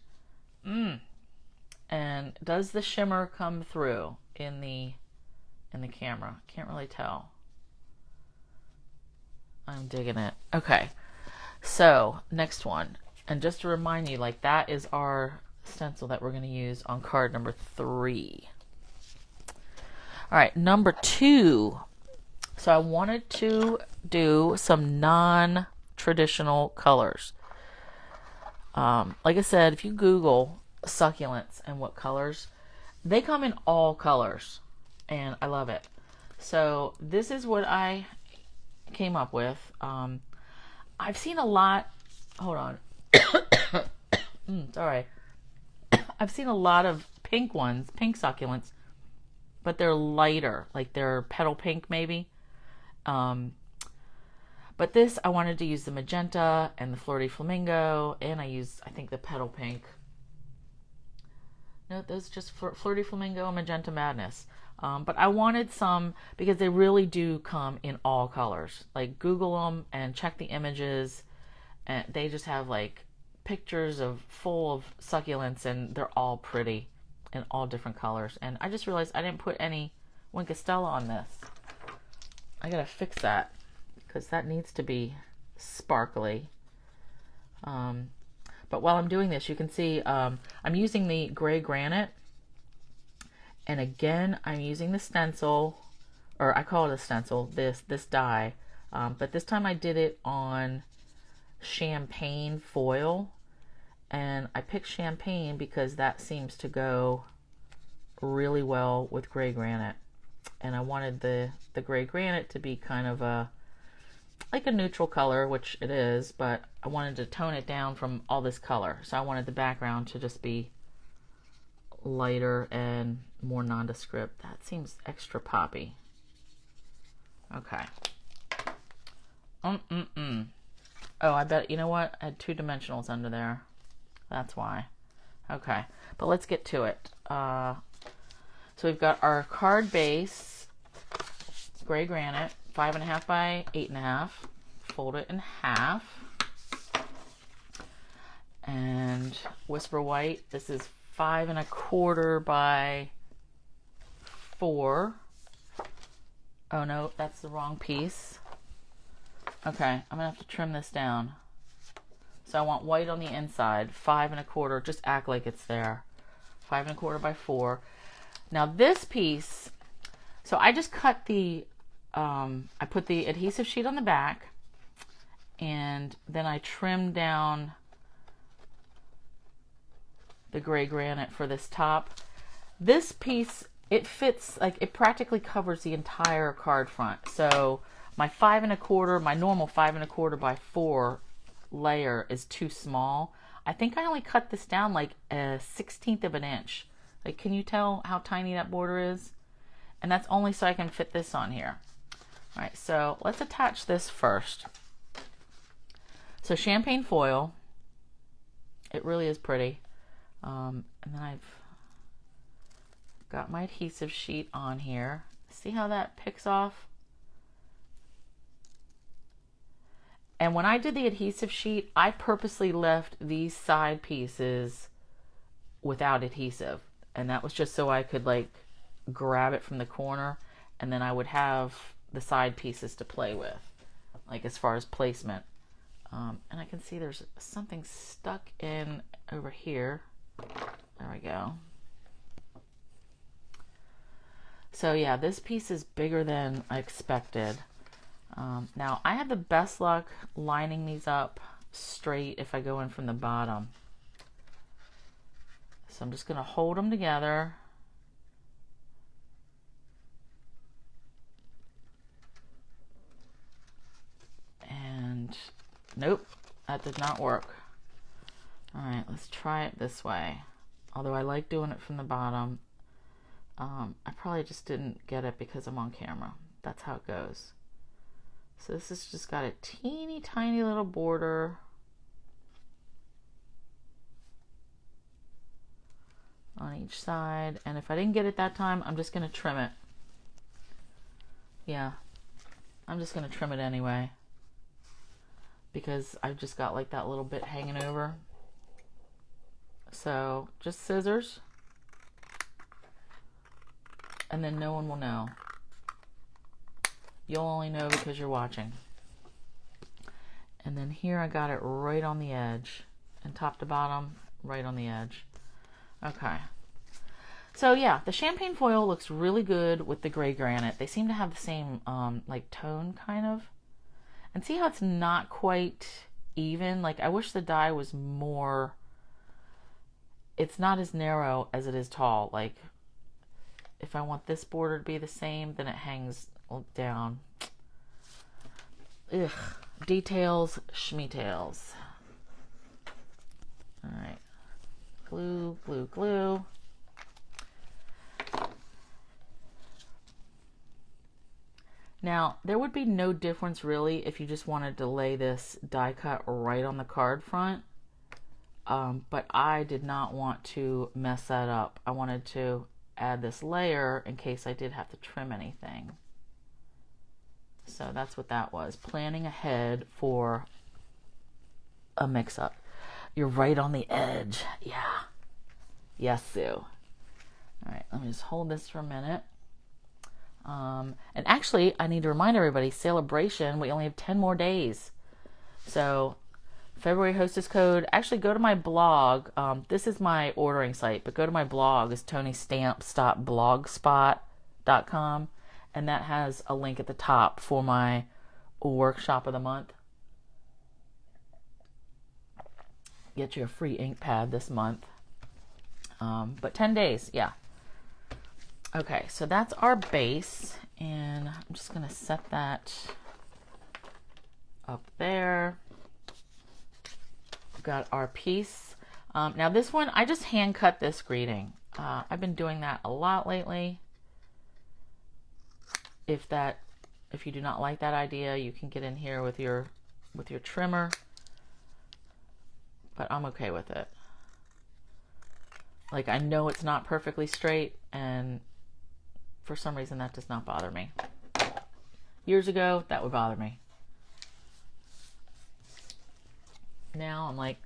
And does the shimmer come through in the camera? Can't really tell. I'm digging it. Okay. So, next one. And just to remind you, like, that is our stencil that we're going to use on card number 3. All right, number 2. So I wanted to do some non-traditional colors. Like I said, if you Google succulents and what colors, they come in all colors, and I love it. So this is what I came up with. I've seen a lot. Hold on. Sorry. I've seen a lot of pink ones, pink succulents, but they're lighter, like they're petal pink maybe. But this, I wanted to use the magenta and the Fleur de Flamingo, and I think the petal pink. No, those just Fleur de Flamingo and Magenta Madness. But I wanted some, because they really do come in all colors. Like, Google them and check the images, and they just have like pictures full of succulents, and they're all pretty in all different colors. And I just realized I didn't put any Winkostella on this. I gotta fix that, because that needs to be sparkly. But while I'm doing this, you can see I'm using the gray granite, and again I'm using the stencil, or I call it a stencil, this die, but this time I did it on champagne foil, and I picked champagne because that seems to go really well with gray granite, and I wanted the gray granite to be kind of like a neutral color, which it is, but I wanted to tone it down from all this color. So I wanted the background to just be lighter and more nondescript. That seems extra poppy. Okay. Oh, I bet, you know what? I had 2 dimensionals under there. That's why. Okay, but let's get to it. So we've got our card base, gray granite, 5.5 by 8.5. Fold it in half. And Whisper White, this is 5.25 by 4. Oh no, that's the wrong piece. Okay, I'm gonna have to trim this down. So I want white on the inside, 5.25, just act like it's there. 5.25 by 4. Now this piece, so I just cut the, I put the adhesive sheet on the back, and then I trimmed down the gray granite for this top. This piece, it fits, like, it practically covers the entire card front. So my 5.25, my normal 5.25 by 4 layer is too small. I think I only cut this down like a 1/16 of an inch. Like, can you tell how tiny that border is? And that's only so I can fit this on here. All right, so let's attach this first. So champagne foil, it really is pretty. And then I've got my adhesive sheet on here. See how that picks off? And when I did the adhesive sheet, I purposely left these side pieces without adhesive. And that was just so I could, like, grab it from the corner, and then I would have the side pieces to play with, like, as far as placement. And I can see there's something stuck in over here. There we go. So yeah, this piece is bigger than I expected. Now I have the best luck lining these up straight if I go in from the bottom. So I'm just going to hold them together. Nope, that did not work. All right, let's try it this way. Although I like doing it from the bottom. I probably just didn't get it because I'm on camera. That's how it goes. So this has just got a teeny tiny little border on each side. And if I didn't get it that time, I'm just going to trim it. Yeah, I'm just going to trim it anyway, because I've just got like that little bit hanging over. So just scissors, and then no one will know. You'll only know because you're watching. And then here I got it right on the edge, and top to bottom, right on the edge. Okay. So yeah, the champagne foil looks really good with the gray granite. They seem to have the same like tone kind of. And see how it's not quite even? Like I wish the die was more, it's not as narrow as it is tall. Like if I want this border to be the same, then it hangs down. Ugh. Details, schmetails. Alright. Glue, glue, glue. Now, there would be no difference really if you just wanted to lay this die cut right on the card front. But I did not want to mess that up. I wanted to add this layer in case I did have to trim anything. So that's what that was. Planning ahead for a mix-up. You're right on the edge. Yeah. Yes, Sue. All right, let me just hold this for a minute. And actually, I need to remind everybody, Celebration, we only have 10 more days. So, February Hostess code. Actually, go to my blog. This is my ordering site, but go to my blog. It's ToniStamps.blogspot.com. And that has a link at the top for my workshop of the month. Get you a free ink pad this month. But 10 days, yeah. Okay, so that's our base, and I'm just going to set that up there. We've got our piece. Now this one, I just hand cut this greeting. I've been doing that a lot lately. If you do not like that idea, you can get in here with your trimmer, but I'm okay with it. Like, I know it's not perfectly straight, and for some reason that does not bother me. Years ago, that would bother me. Now I'm like,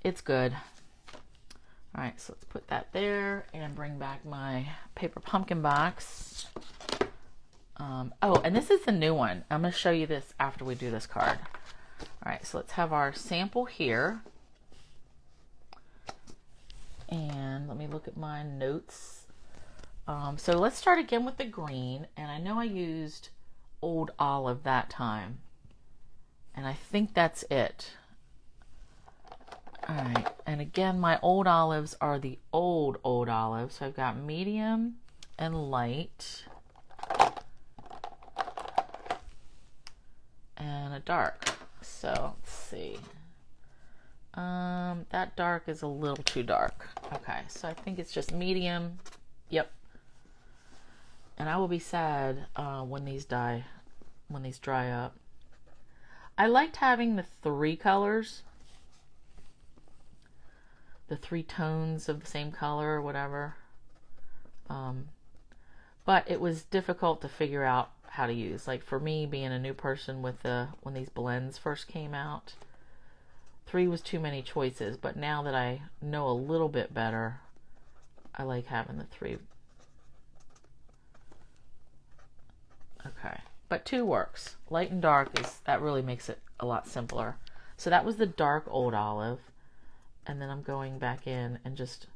it's good. All right, so let's put that there and bring back my paper pumpkin box. Oh, and this is the new one. I'm going to show you this after we do this card. All right, so let's have our sample here. And let me look at my notes. So let's start again with the green. And I know I used Old Olive that time. And I think that's it. All right. And again, my old olives are the old olives. So I've got medium and light. And a dark. So let's see. That dark is a little too dark. Okay, so I think it's just medium. Yep. And I will be sad when these dry up. I liked having the 3 colors, the 3 tones of the same color or whatever. But it was difficult to figure out how to use. Like for me, being a new person when these blends first came out, 3 was too many choices. But now that I know a little bit better, I like having the 3. Okay, but 2 works. Light and dark that really makes it a lot simpler. So that was the dark old olive, and then I'm going back in and just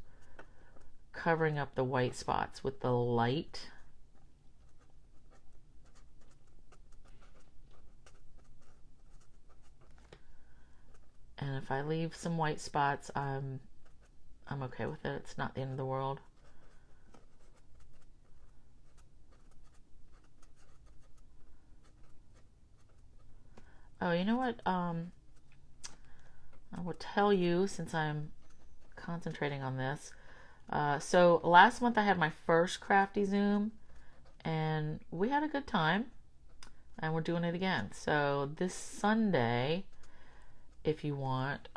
covering up the white spots with the light. And if I leave some white spots, I'm okay with it. It's not the end of the world. Oh, you know what? I will tell you, since I'm concentrating on this. So last month I had my first crafty Zoom, and we had a good time, and we're doing it again. So this Sunday, if you want,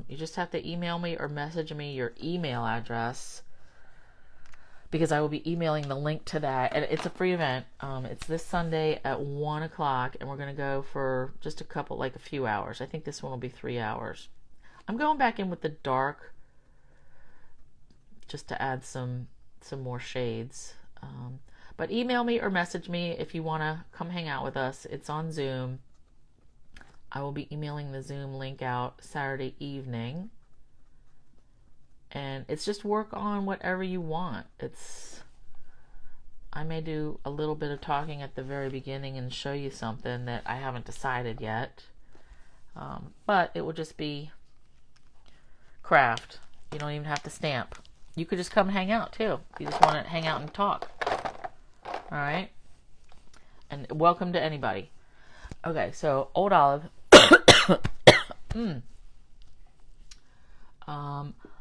you just have to email me or message me your email address, because I will be emailing the link to that. And it's a free event. It's this Sunday at 1 o'clock, and we're going to go for just a few hours. I think this one will be 3 hours. I'm going back in with the dark just to add some more shades. But email me or message me if you want to come hang out with us. It's on Zoom. I will be emailing the Zoom link out Saturday evening. And it's just work on whatever you want. I may do a little bit of talking at the very beginning and show you something that I haven't decided yet. But it will just be craft. You don't even have to stamp. You could just come hang out too. You just want to hang out and talk. All right. And welcome to anybody. Okay, so Old Olive.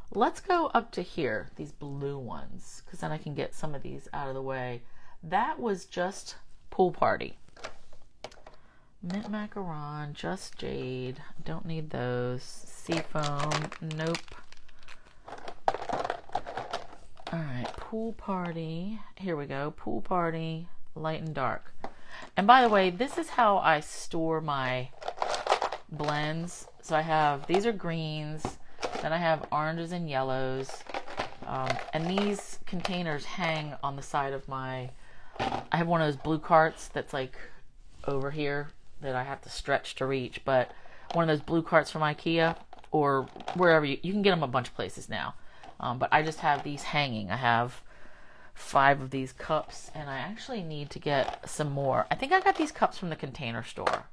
Let's go up to here, these blue ones, because then I can get some of these out of the way. That was just Pool Party. Mint Macaron, Just Jade. Don't need those. Seafoam, nope. Alright, Pool Party. Here we go. Pool Party, light and dark. And by the way, this is how I store my blends. So I have, these are greens, then I have oranges and yellows. And these containers hang on the side of my, I have one of those blue carts that's like over here that I have to stretch to reach, but one of those blue carts from IKEA or wherever you can get them a bunch of places now. But I just have these hanging. I have 5 of these cups, and I actually need to get some more. I think I got these cups from the Container Store.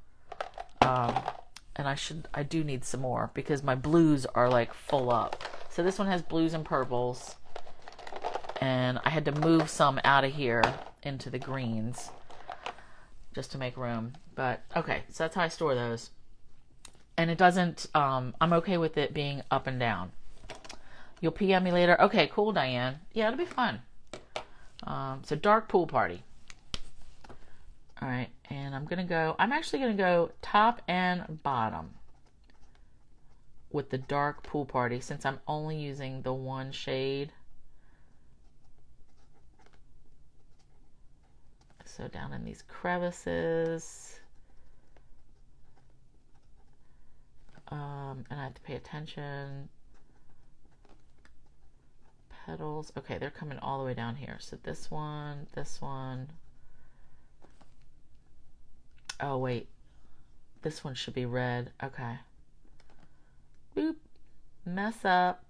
And I do need some more because my blues are like full up. So this one has blues and purples, and I had to move some out of here into the greens just to make room. But okay, so that's how I store those. And it doesn't, I'm okay with it being up and down. You'll PM me later. Okay, cool, Diane. Yeah, it'll be fun. So dark Pool Party. All right, and I'm actually going to go top and bottom with the dark Pool Party since I'm only using the one shade. So down in these crevices. And I have to pay attention. Petals. Okay, they're coming all the way down here. So this one. Oh, wait. This one should be red. Okay. Boop. Mess up.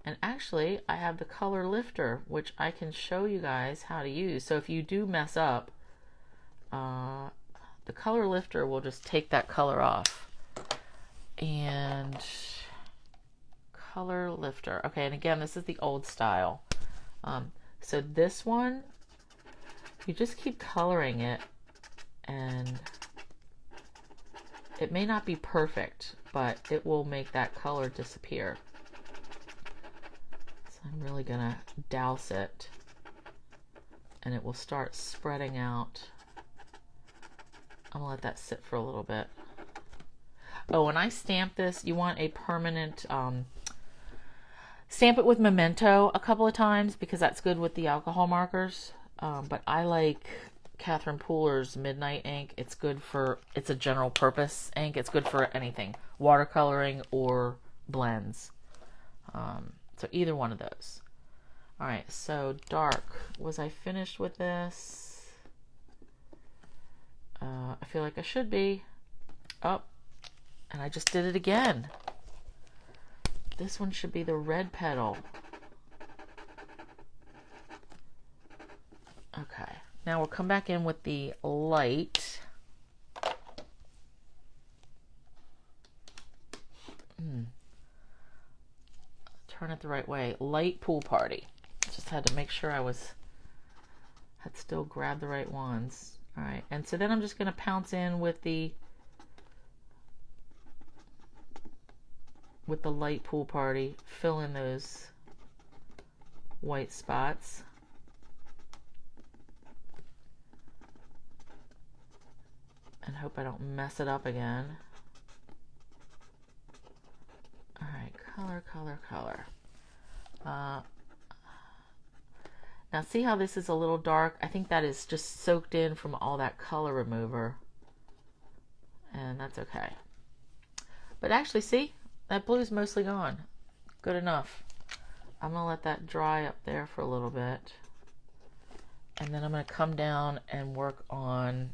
And actually, I have the color lifter, which I can show you guys how to use. So if you do mess up, the color lifter will just take that color off. And color lifter. Okay, and again, this is the old style. So this one, you just keep coloring it, and it may not be perfect, but it will make that color disappear. So I'm really gonna douse it, and it will start spreading out. I'm gonna let that sit for a little bit. Oh, when I stamp this, you want a permanent, stamp it with Memento a couple of times because that's good with the alcohol markers. But I like Catherine Pooler's Midnight ink. It's a general purpose ink. It's good for anything, watercoloring or blends. So either one of those. All right, so dark. Was I finished with this? I feel like I should be. Oh, and I just did it again. This one should be the red petal. Okay, now we'll come back in with the light. Turn it the right way. Light Pool Party. Just had to make sure I had still grabbed the right ones. All right, and so then I'm just gonna pounce in with the light pool party, fill in those white spots. And hope I don't mess it up again. All right, color, color, color. Now see how this is a little dark? I think that is just soaked in from all that color remover. And that's okay. But actually, see? That blue's mostly gone. Good enough. I'm gonna let that dry up there for a little bit. And then I'm gonna come down and work on,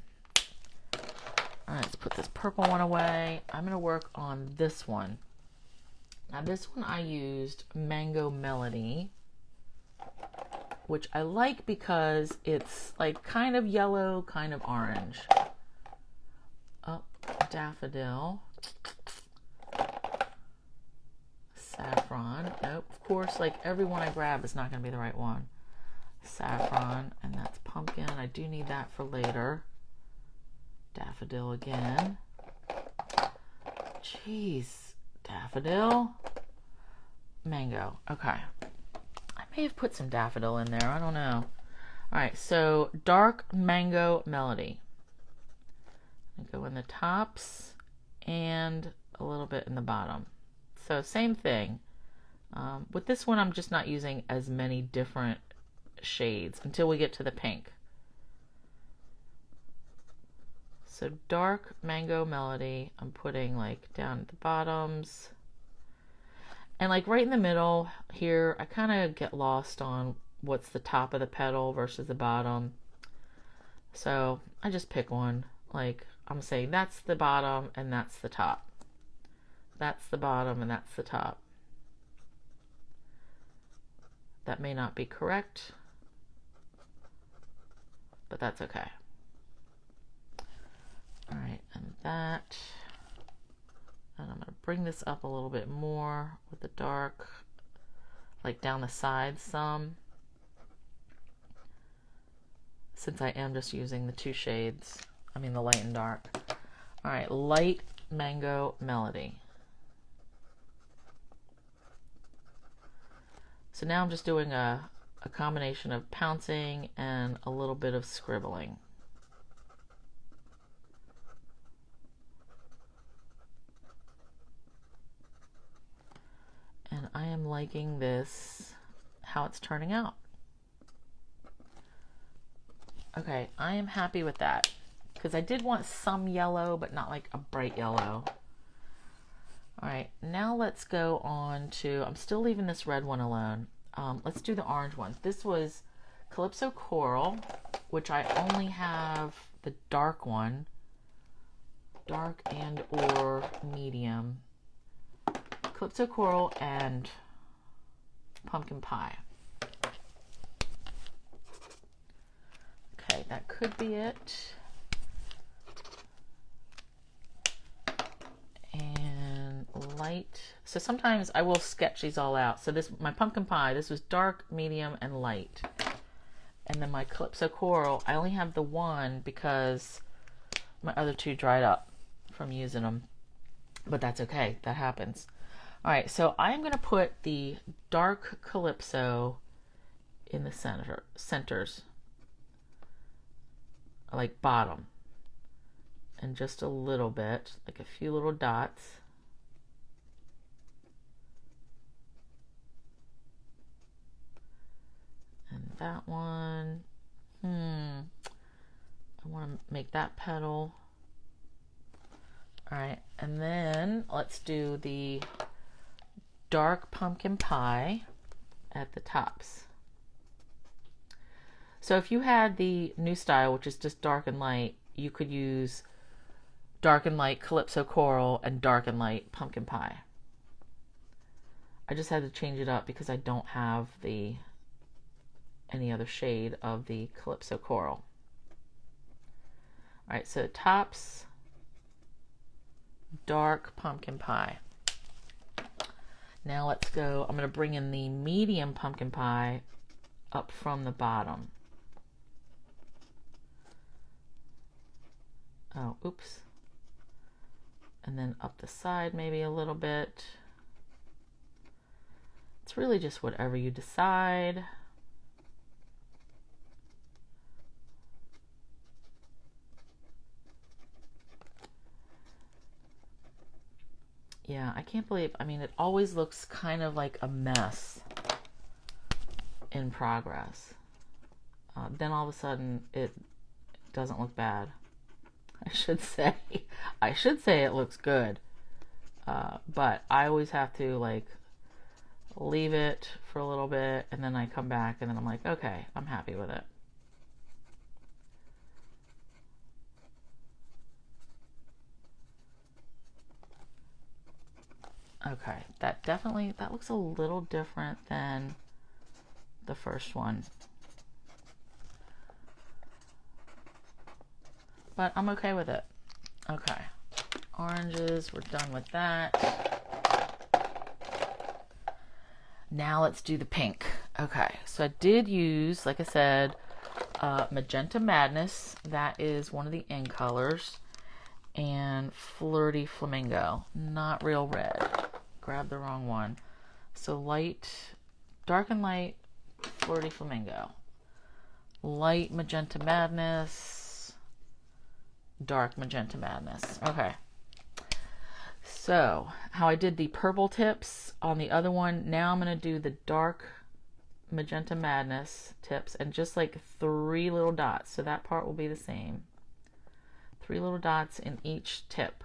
all right, let's put this purple one away. I'm gonna work on this one. Now this one I used Mango Melody, which I like because it's like kind of yellow, kind of orange. Oh, daffodil. Saffron. Nope, of course, like every one I grab is not going to be the right one. Saffron, and that's pumpkin. I do need that for later. Daffodil again. Jeez. Daffodil. Mango. Okay. I may have put some daffodil in there. I don't know. All right, so dark Mango Melody. I go in the tops and a little bit in the bottom. So same thing. With this one, I'm just not using as many different shades until we get to the pink. So dark Mango Melody, I'm putting like down at the bottoms. And like right in the middle here, I kind of get lost on what's the top of the petal versus the bottom. So I just pick one. Like I'm saying that's the bottom and that's the top. That's the bottom and that's the top. That may not be correct, but that's okay. All right, and that, and I'm going to bring this up a little bit more with the dark, like down the sides some, since I am just using the two shades, I mean the light and dark. All right, light Mango Melody. So now I'm just doing a combination of pouncing and a little bit of scribbling. And I am liking this, how it's turning out. Okay, I am happy with that because I did want some yellow, but not like a bright yellow. All right, now let's go on to, I'm still leaving this red one alone. Let's do the orange one. This was Calypso Coral, which I only have the dark one, dark and or medium. Calypso Coral and Pumpkin Pie. Okay, that could be it. And light. So sometimes I will sketch these all out. So this, my Pumpkin Pie, this was dark, medium, and light. And then my Calypso Coral, I only have the one because my other two dried up from using them. But that's okay, that happens. All right, so I'm going to put the dark Calypso in the centers, like bottom, and just a little bit, like a few little dots. And that one, I want to make that petal. All right, and then let's do the dark Pumpkin Pie at the tops. So if you had the new style, which is just dark and light, you could use dark and light Calypso Coral and dark and light Pumpkin Pie. I just had to change it up because I don't have any other shade of the Calypso Coral. All right, so tops, dark Pumpkin Pie. Now let's go, I'm going to bring in the medium Pumpkin Pie up from the bottom. Oh, oops. And then up the side maybe a little bit. It's really just whatever you decide. Yeah, I can't believe, I mean, it always looks kind of like a mess in progress. Then all of a sudden it doesn't look bad. I should say it looks good. But I always have to like leave it for a little bit and then I come back and then I'm like, okay, I'm happy with it. Okay, that looks a little different than the first one. But I'm okay with it. Okay, oranges, we're done with that. Now let's do the pink. Okay, so I did use, like I said, Magenta Madness. That is one of the in colors. And Flirty Flamingo. Not real red. Grabbed the wrong one. So light, dark and light, Flirty Flamingo. Light Magenta Madness. Dark Magenta Madness. Okay. So, how I did the purple tips on the other one, now I'm going to do the dark Magenta Madness tips and just like 3 little dots. So that part will be the same. 3 little dots in each tip.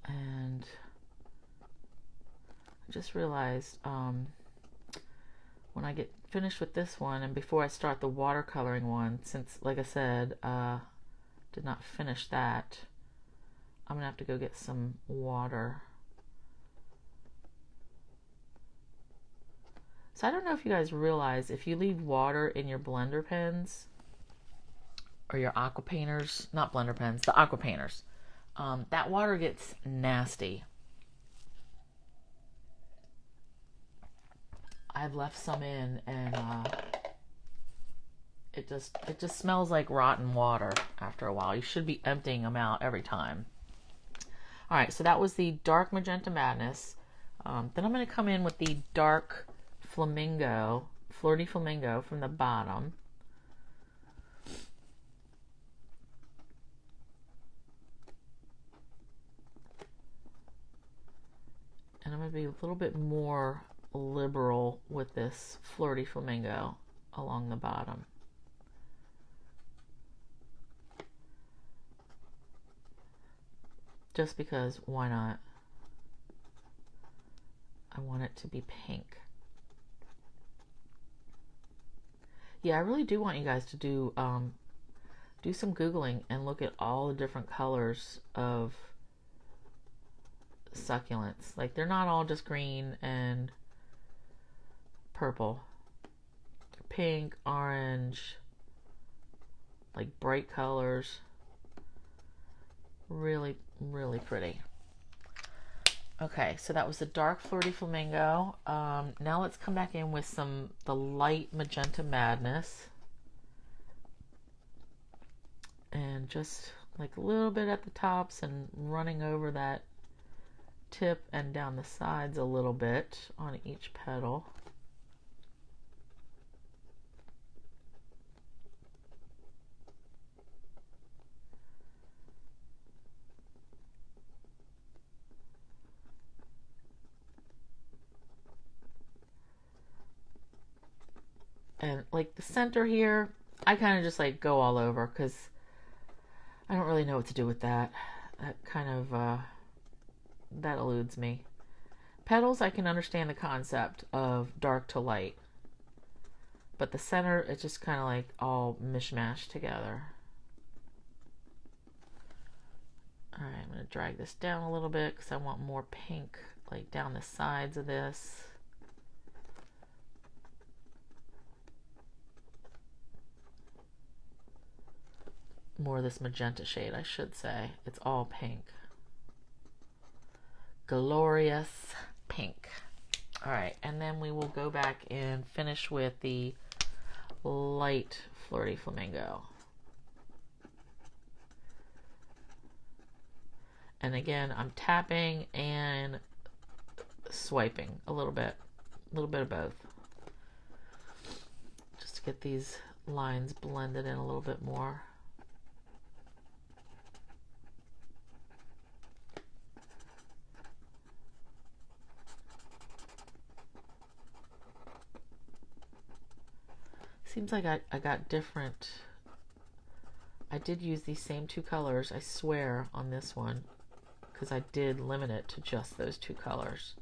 And I just realized when I get finished with this one and before I start the watercoloring one, since like I said, did not finish that, I'm gonna have to go get some water. So I don't know if you guys realize, if you leave water in your blender pens or your aqua painters, not blender pens, the aqua painters, that water gets nasty. I've left some in and it just smells like rotten water after a while. You should be emptying them out every time. All right, so that was the dark Magenta Madness. Then I'm going to come in with the dark Flamingo, Flirty Flamingo from the bottom. And I'm going to be a little bit more liberal with this Flirty Flamingo along the bottom. Just because, why not? I want it to be pink. Yeah, I really do want you guys to do some Googling and look at all the different colors of succulents. Like, they're not all just green and purple. Pink, orange, like bright colors. Really, really pretty. Okay, so that was the dark Flirty Flamingo. Now let's come back in with the light Magenta Madness. And just like a little bit at the tops and running over that tip and down the sides a little bit on each petal. And like the center here, I kind of just like go all over because I don't really know what to do with that. That kind of, that eludes me. Petals, I can understand the concept of dark to light. But the center, it's just kind of like all mishmashed together. Alright, I'm going to drag this down a little bit because I want more pink like down the sides of this. More of this magenta shade, I should say. It's all pink. glorious pink. All right, and then we will go back and finish with the light Flirty Flamingo. And again, I'm tapping and swiping a little bit of both, just to get these lines blended in a little bit more. Seems like I got different. I did use these same two colors, I swear, on this one, because I did limit it to just those two colors.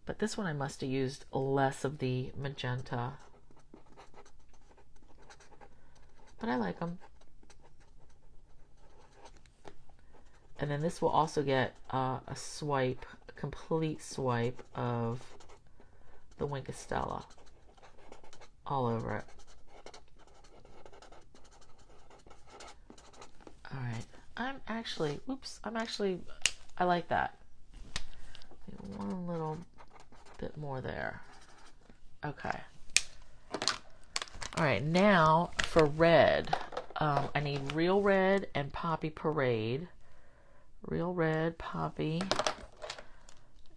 But this one I must have used less of the magenta. But I like them. And then this will also get a swipe, a complete swipe of the Winkostella all over it. All right. I like that. One little bit more there. Okay. All right, now for red. I need Real Red and Poppy Parade. Real Red, Poppy.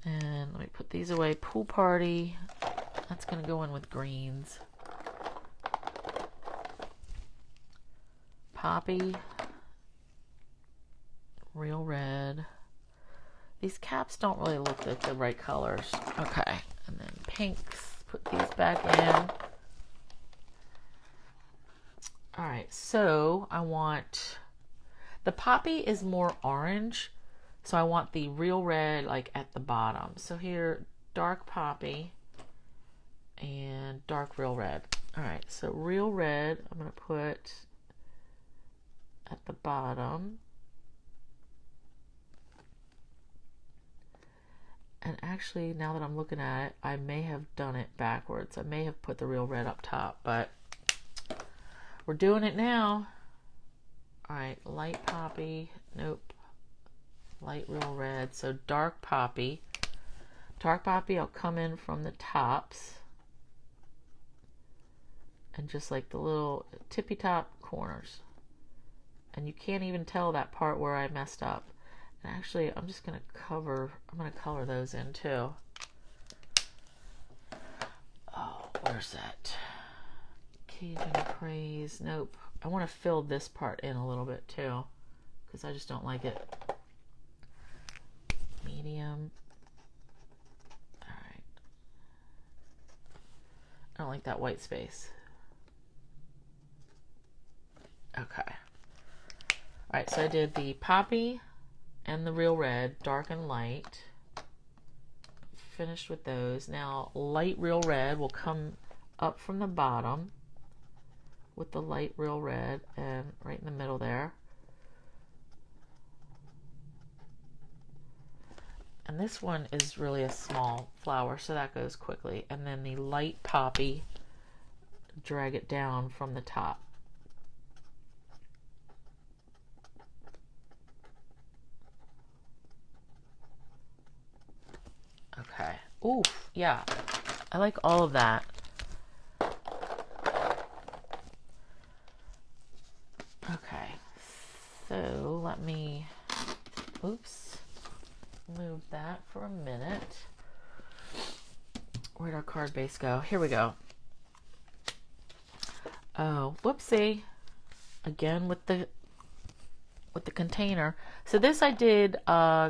And let me put these away. Pool Party. That's going to go in with greens. Poppy. Real Red. These caps don't really look like the right colors. Okay, and then pinks. Put these back in. All right, so I want, the Poppy is more orange, so I want the Real Red like at the bottom. So here, dark Poppy and dark Real Red. All right, so Real Red I'm going to put at the bottom. And actually, now that I'm looking at it, I may have done it backwards. I may have put the Real Red up top, but we're doing it now. All right, light Poppy. Nope. Light Real Red. So dark Poppy. Dark Poppy, I'll come in from the tops. And just like the little tippy top corners. And you can't even tell that part where I messed up. And actually, I'm just going to color those in too. Oh, where's that? Cajun Craze. Nope. I want to fill this part in a little bit too, because I just don't like it. Medium. All right. I don't like that white space. Okay. All right, so I did the Poppy and the Real Red, dark and light. Finished with those. Now, light Real Red will come up from the bottom with the light Real Red and right in the middle there. And this one is really a small flower, so that goes quickly. And then the light Poppy, drag it down from the top. Okay. Ooh, yeah. I like all of that. Okay. So let me, oops, move that for a minute. Where'd our card base go? Here we go. Oh, whoopsie. Again with the container. So this I did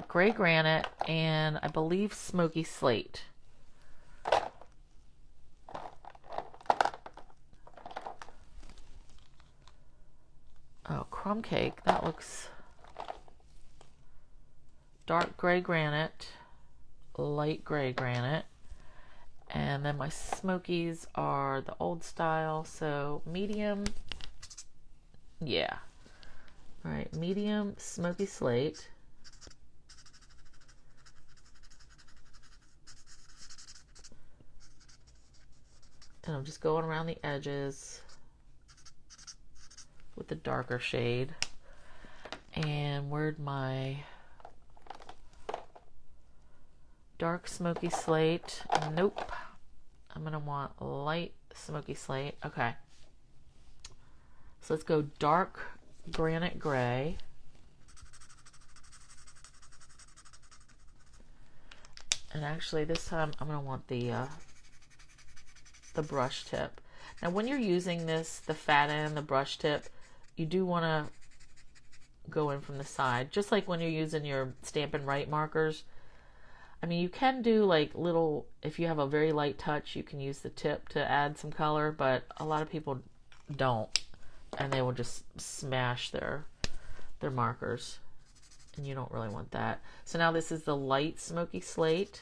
gray granite and I believe smoky slate. Oh, Crumb Cake. That looks dark gray granite, light gray granite. And then my smokies are the old style, so medium. Yeah. All right, medium smoky slate. And I'm just going around the edges with the darker shade. And where'd my dark smoky slate. Nope. I'm going to want light smoky slate. Okay. So let's go dark granite gray. And actually this time I'm going to want the brush tip. Now when you're using this, the fat end, the brush tip, you do want to go in from the side, just like when you're using your Stampin' Write markers. I mean, you can do like little, if you have a very light touch, you can use the tip to add some color, but a lot of people don't, and they will just smash their markers, and you don't really want that. So now this is the light smoky slate.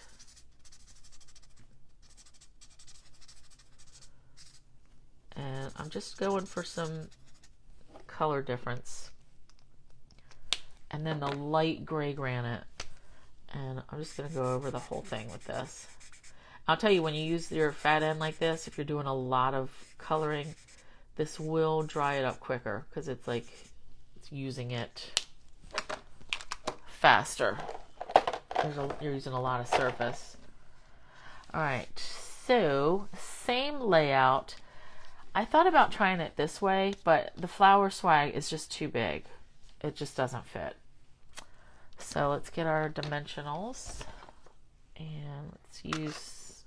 And I'm just going for some color difference. And then the light gray granite. And I'm just going to go over the whole thing with this. I'll tell you, when you use your fat end like this, if you're doing a lot of coloring, this will dry it up quicker because it's like it's using it faster. You're using a lot of surface. All right, so same layout. I thought about trying it this way, but the flower swag is just too big. It just doesn't fit. So let's get our dimensionals and let's use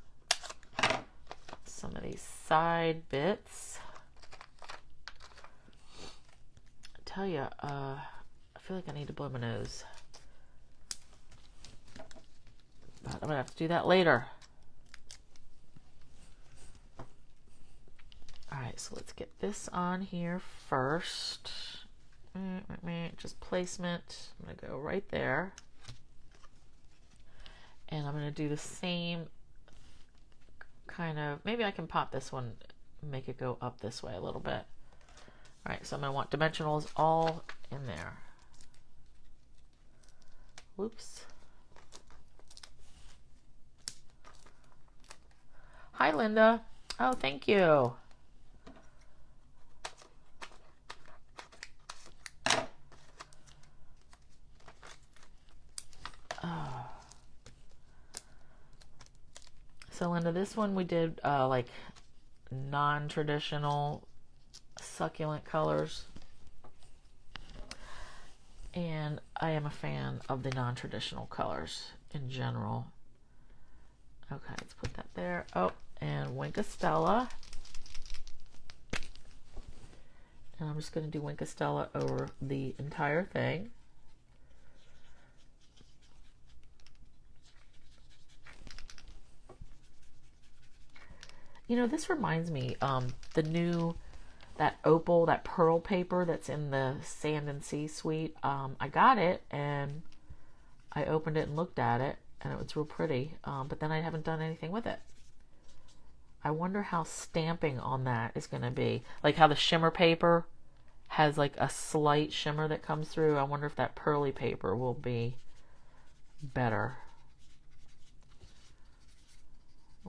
some of these side bits. I tell you, I feel like I need to blow my nose, but I'm gonna have to do that later. All right, so let's get this on here first. Just placement. I'm going to go right there. And I'm going to do the same kind of, maybe I can pop this one, make it go up this way a little bit. All right, so I'm going to want dimensionals all in there. Whoops. Hi, Linda. Oh, thank you. So Linda, this one we did like non-traditional succulent colors. And I am a fan of the non-traditional colors in general. Okay, let's put that there. Oh, and Winkostella. And I'm just going to do Winkostella over the entire thing. You know, this reminds me, that opal, that pearl paper that's in the Sand and Sea suite. I got it and I opened it and looked at it and it was real pretty, but then I haven't done anything with it. I wonder how stamping on that is going to be. Like how the shimmer paper has like a slight shimmer that comes through. I wonder if that pearly paper will be better.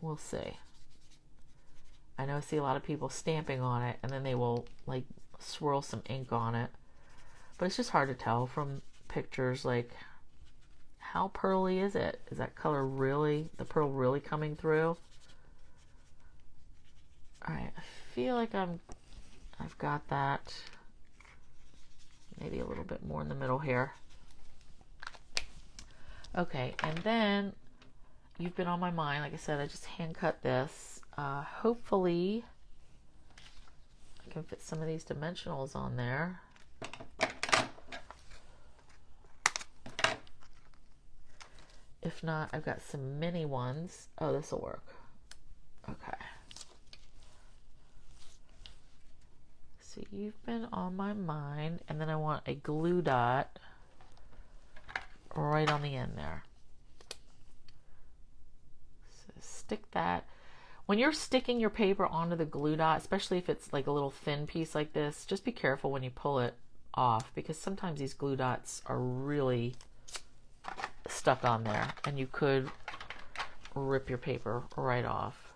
We'll see. I know I see a lot of people stamping on it and then they will like swirl some ink on it. But it's just hard to tell from pictures, like how pearly is it? Is that color really, the pearl really coming through? Alright, I feel like I've got that. Maybe a little bit more in the middle here. Okay, and then you've been on my mind. Like I said, I just hand cut this. Hopefully I can fit some of these dimensionals on there. If not, I've got some mini ones. Oh, this will work. Okay. So you've been on my mind, and then I want a glue dot right on the end there. So stick that. When you're sticking your paper onto the glue dot, especially if it's like a little thin piece like this, just be careful when you pull it off, because sometimes these glue dots are really stuck on there and you could rip your paper right off.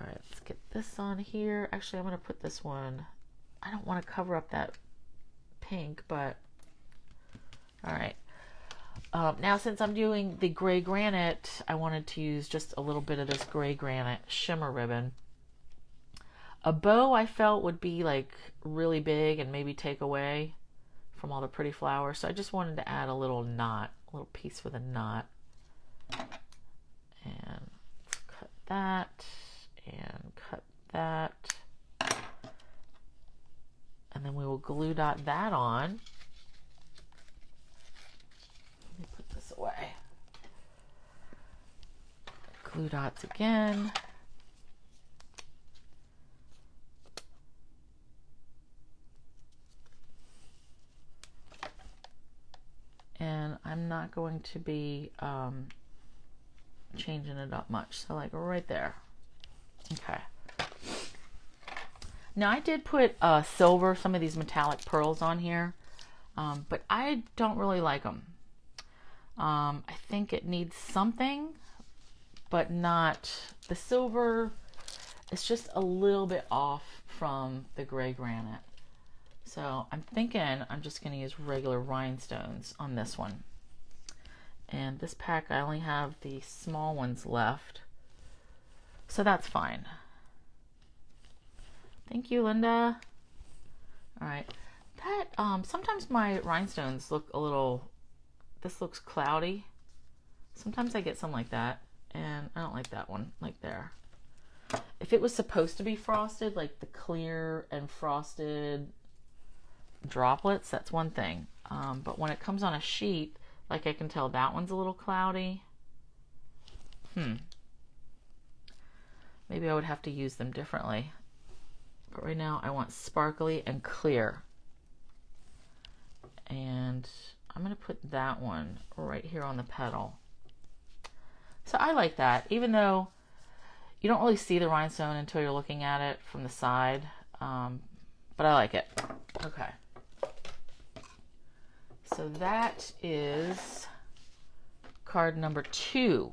All right, let's get this on here. Actually, I'm going to put this one, I don't want to cover up that pink, but all right. Now, since I'm doing the gray granite, I wanted to use just a little bit of this gray granite shimmer ribbon. A bow I felt would be like really big and maybe take away from all the pretty flowers. So I just wanted to add a little knot, a little piece with a knot. And cut that and cut that. And then we will glue dot that on. Let me put this away. Glue dots again. And I'm not going to be changing it up much. So like right there. Okay. Now I did put silver, some of these metallic pearls on here, but I don't really like them. I think it needs something, but not the silver. It's just a little bit off from the gray granite. So I'm thinking I'm just going to use regular rhinestones on this one. And this pack, I only have the small ones left. So that's fine. Thank you, Linda. All right. That, sometimes my rhinestones look a little, this looks cloudy. Sometimes I get some like that, and I don't like that one, like there. If it was supposed to be frosted, like the clear and frosted droplets, that's one thing. But when it comes on a sheet, like I can tell that one's a little cloudy. Maybe I would have to use them differently. But right now I want sparkly and clear. And I'm going to put that one right here on the petal. So I like that, even though you don't really see the rhinestone until you're looking at it from the side. But I like it. Okay. So that is card number 2.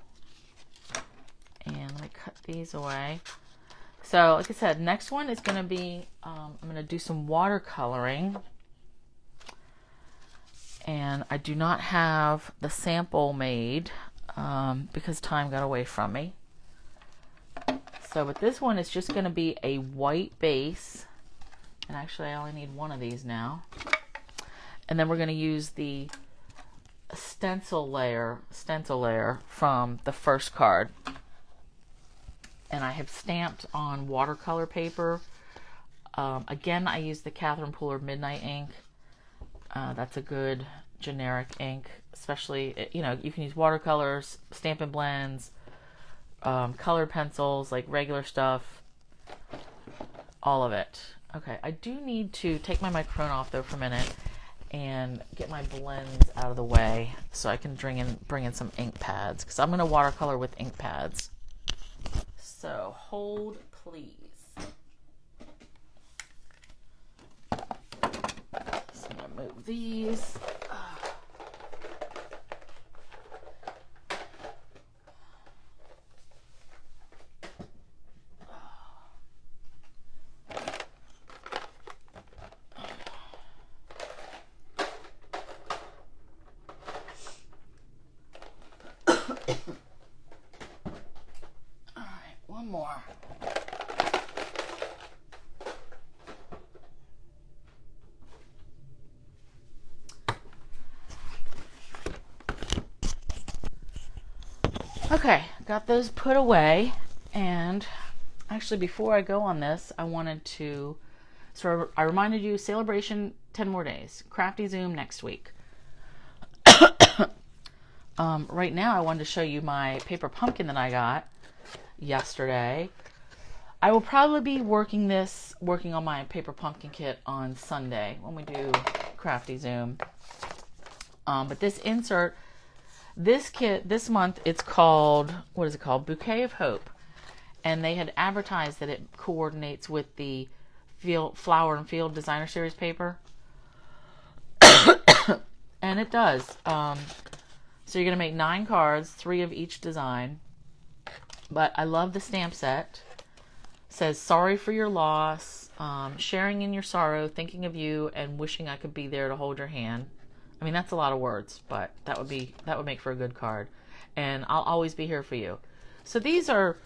And let me cut these away. So like I said, next one is going to be, I'm going to do some watercoloring. And I do not have the sample made because time got away from me. So, but this one is just going to be a white base. And actually, I only need one of these now. And then we're going to use the stencil layer from the first card. And I have stamped on watercolor paper. Again, I use the Catherine Pooler Midnight ink. That's a good generic ink, especially, you know, you can use watercolors, Stampin' Blends, colored pencils, like regular stuff, all of it. Okay, I do need to take my Macaron off though for a minute and get my blends out of the way so I can bring in some ink pads, because I'm going to watercolor with ink pads. So hold please. So I'm going to move these. One more. Okay, got those put away. And actually, before I go on this, I wanted to, so I reminded you, celebration 10 more days, Crafty Zoom next week. Right now I wanted to show you my paper pumpkin that I got yesterday. I will probably be working on my paper pumpkin kit on Sunday when we do Crafty Zoom. But this insert, this kit, this month, it's called, what is it called? Bouquet of Hope. And they had advertised that it coordinates with the Flower and Field Designer Series paper. And it does. So you're going to make 9 cards, 3 of each design. But I love the stamp set. It says, sorry for your loss, sharing in your sorrow, thinking of you, and wishing I could be there to hold your hand. I mean, that's a lot of words, but that would make for a good card. And I'll always be here for you. So these are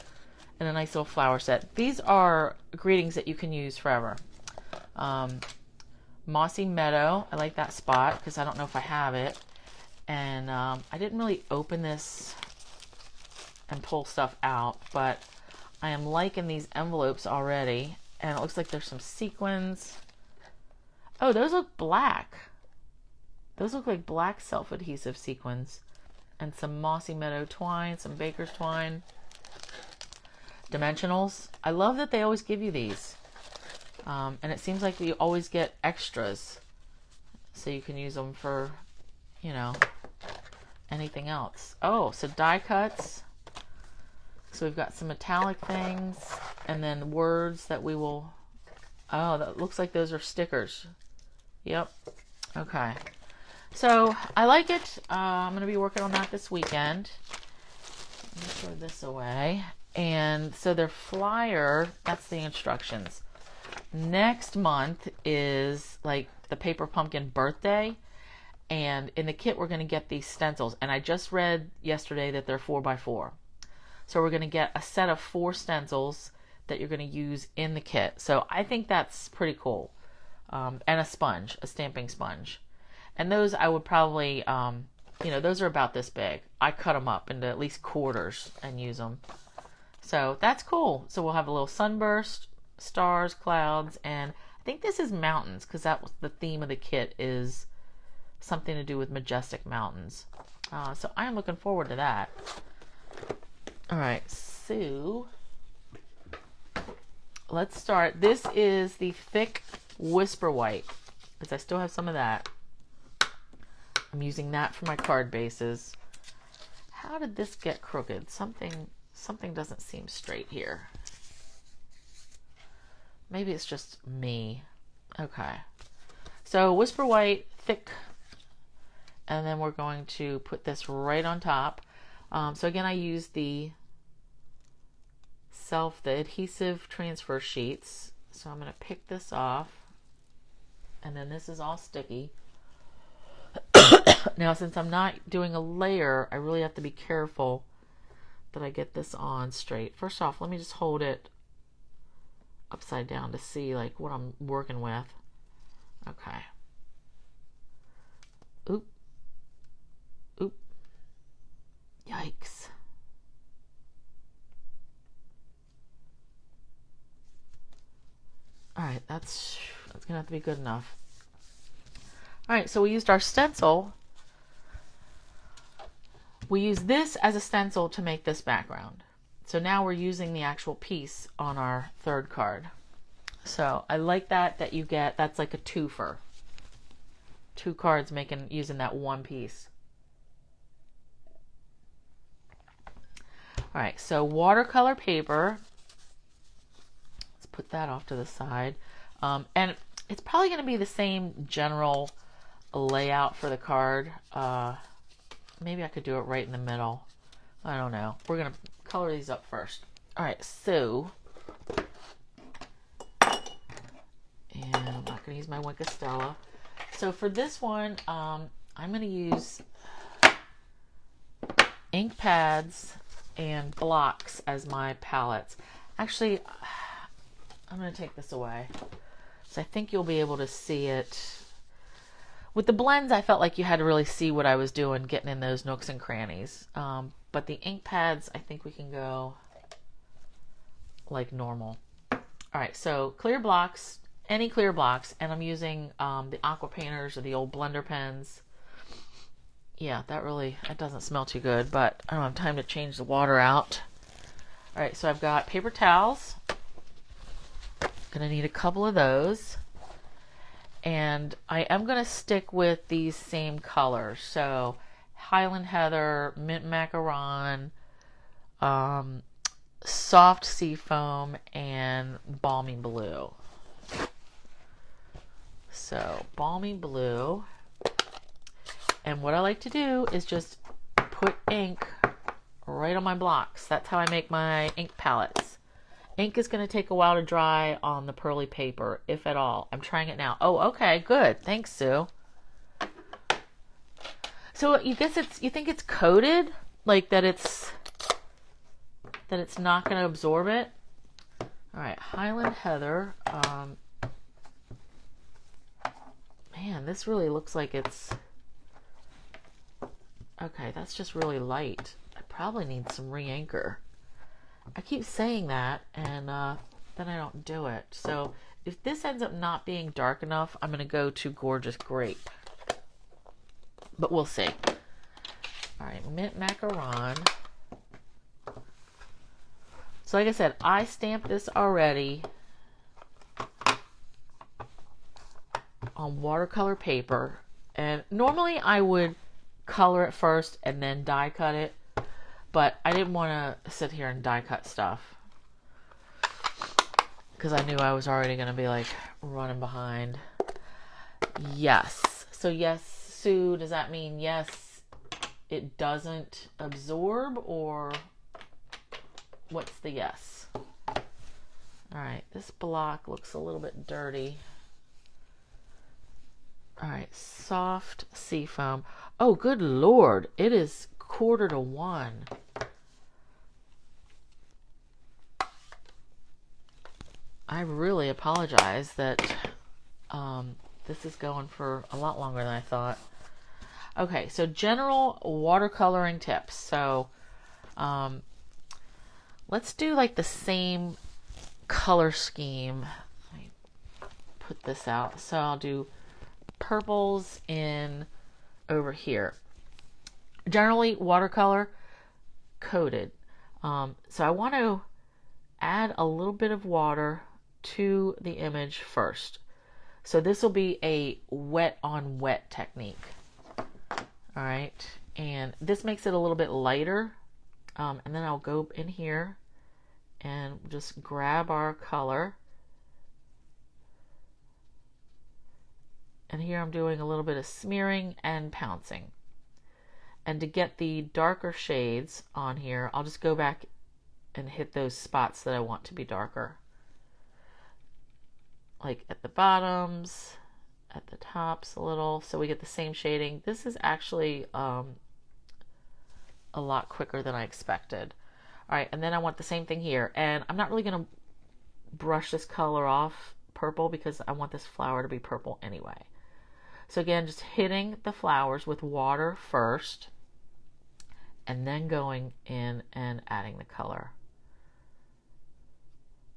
in a nice little flower set. These are greetings that you can use forever. Mossy Meadow. I like that spot because I don't know if I have it. And I didn't really open this and pull stuff out, but I am liking these envelopes already. And it looks like there's some sequins. Oh, those look black. Those look like black self-adhesive sequins. And some Mossy Meadow twine, some baker's twine. Dimensionals. I love that they always give you these. And it seems like you always get extras. So you can use them for, you know, anything else. Oh, so die cuts. So we've got some metallic things. And then words that we will... Oh, that looks like those are stickers. Yep. Okay. So I like it. I'm going to be working on that this weekend. Let me throw this away. And so their flyer, that's the instructions. Next month is like the Paper Pumpkin birthday. And in the kit, we're going to get these stencils. And I just read yesterday that they're 4x4. So we're going to get a set of 4 stencils that you're going to use in the kit. So I think that's pretty cool. And a sponge, a stamping sponge. And those I would probably, you know, those are about this big. I cut them up into at least quarters and use them. So that's cool. So we'll have a little sunburst, stars, clouds, and I think this is mountains because that was the theme of the kit, is something to do with majestic mountains. So I am looking forward to that. All right, so let's start. This is the thick Whisper White because I still have some of that. I'm using that for my card bases. How did this get crooked? Something doesn't seem straight here. Maybe it's just me. Okay. So Whisper White, thick. And then we're going to put this right on top. So again, I use the adhesive transfer sheets. So I'm going to pick this off. And then this is all sticky. Now, since I'm not doing a layer, I really have to be careful that I get this on straight. First off, let me just hold it upside down to see like what I'm working with. Okay. Oop. Oop. Yikes. All right, that's gonna have to be good enough. All right, so we used our stencil. We use this as a stencil to make this background. So now we're using the actual piece on our third card. So I like that you get, that's like a twofer. 2 cards using that one piece. All right, so watercolor paper. Let's put that off to the side. And it's probably going to be the same general layout for the card. Maybe I could do it right in the middle. I don't know. We're going to color these up first. All right, so, and I'm not going to use my Wink of Stella. So for this one, I'm going to use ink pads and blocks as my palettes. Actually, I'm going to take this away. So I think you'll be able to see it. With the blends, I felt like you had to really see what I was doing, getting in those nooks and crannies. But the ink pads, I think we can go like normal. All right, so clear blocks, any clear blocks, and I'm using the aqua painters or the old blender pens. Yeah, that doesn't smell too good, but I don't have time to change the water out. All right, so I've got paper towels. Gonna need a couple of those. And I am going to stick with these same colors. So Highland Heather, Mint Macaron, Soft Seafoam, and Balmy Blue. So Balmy Blue. And what I like to do is just put ink right on my blocks. That's how I make my ink palettes. Ink is going to take a while to dry on the pearly paper, if at all. I'm trying it now. Oh, okay, good. Thanks, Sue. So you think it's coated, like that it's not going to absorb it. All right, Highland Heather. Man, this really looks like it's okay. That's just really light. I probably need some re-anchor. I keep saying that, and then I don't do it. So if this ends up not being dark enough, I'm going to go to Gorgeous Grape. But we'll see. All right, Mint Macaron. So like I said, I stamped this already on watercolor paper. And normally I would color it first and then die cut it. But I didn't want to sit here and die cut stuff, because I knew I was already going to be like running behind. Yes. So yes, Sue, does that mean yes, it doesn't absorb, or what's the yes? All right, this block looks a little bit dirty. All right, soft seafoam. Oh, good Lord, it is 1:45. I really apologize that this is going for a lot longer than I thought. Okay, so general watercoloring tips. So let's do like the same color scheme. Let me put this out. So I'll do purples in over here. Generally watercolor coated. So I want to add a little bit of water to the image first. So this will be a wet on wet technique. All right, and this makes it a little bit lighter. And then I'll go in here and just grab our color. And here I'm doing a little bit of smearing and pouncing. And to get the darker shades on here, I'll just go back and hit those spots that I want to be darker. Like at the bottoms, at the tops a little, so we get the same shading. This is actually a lot quicker than I expected. All right, and then I want the same thing here. And I'm not really going to brush this color off purple because I want this flower to be purple anyway. So again, just hitting the flowers with water first, and then going in and adding the color.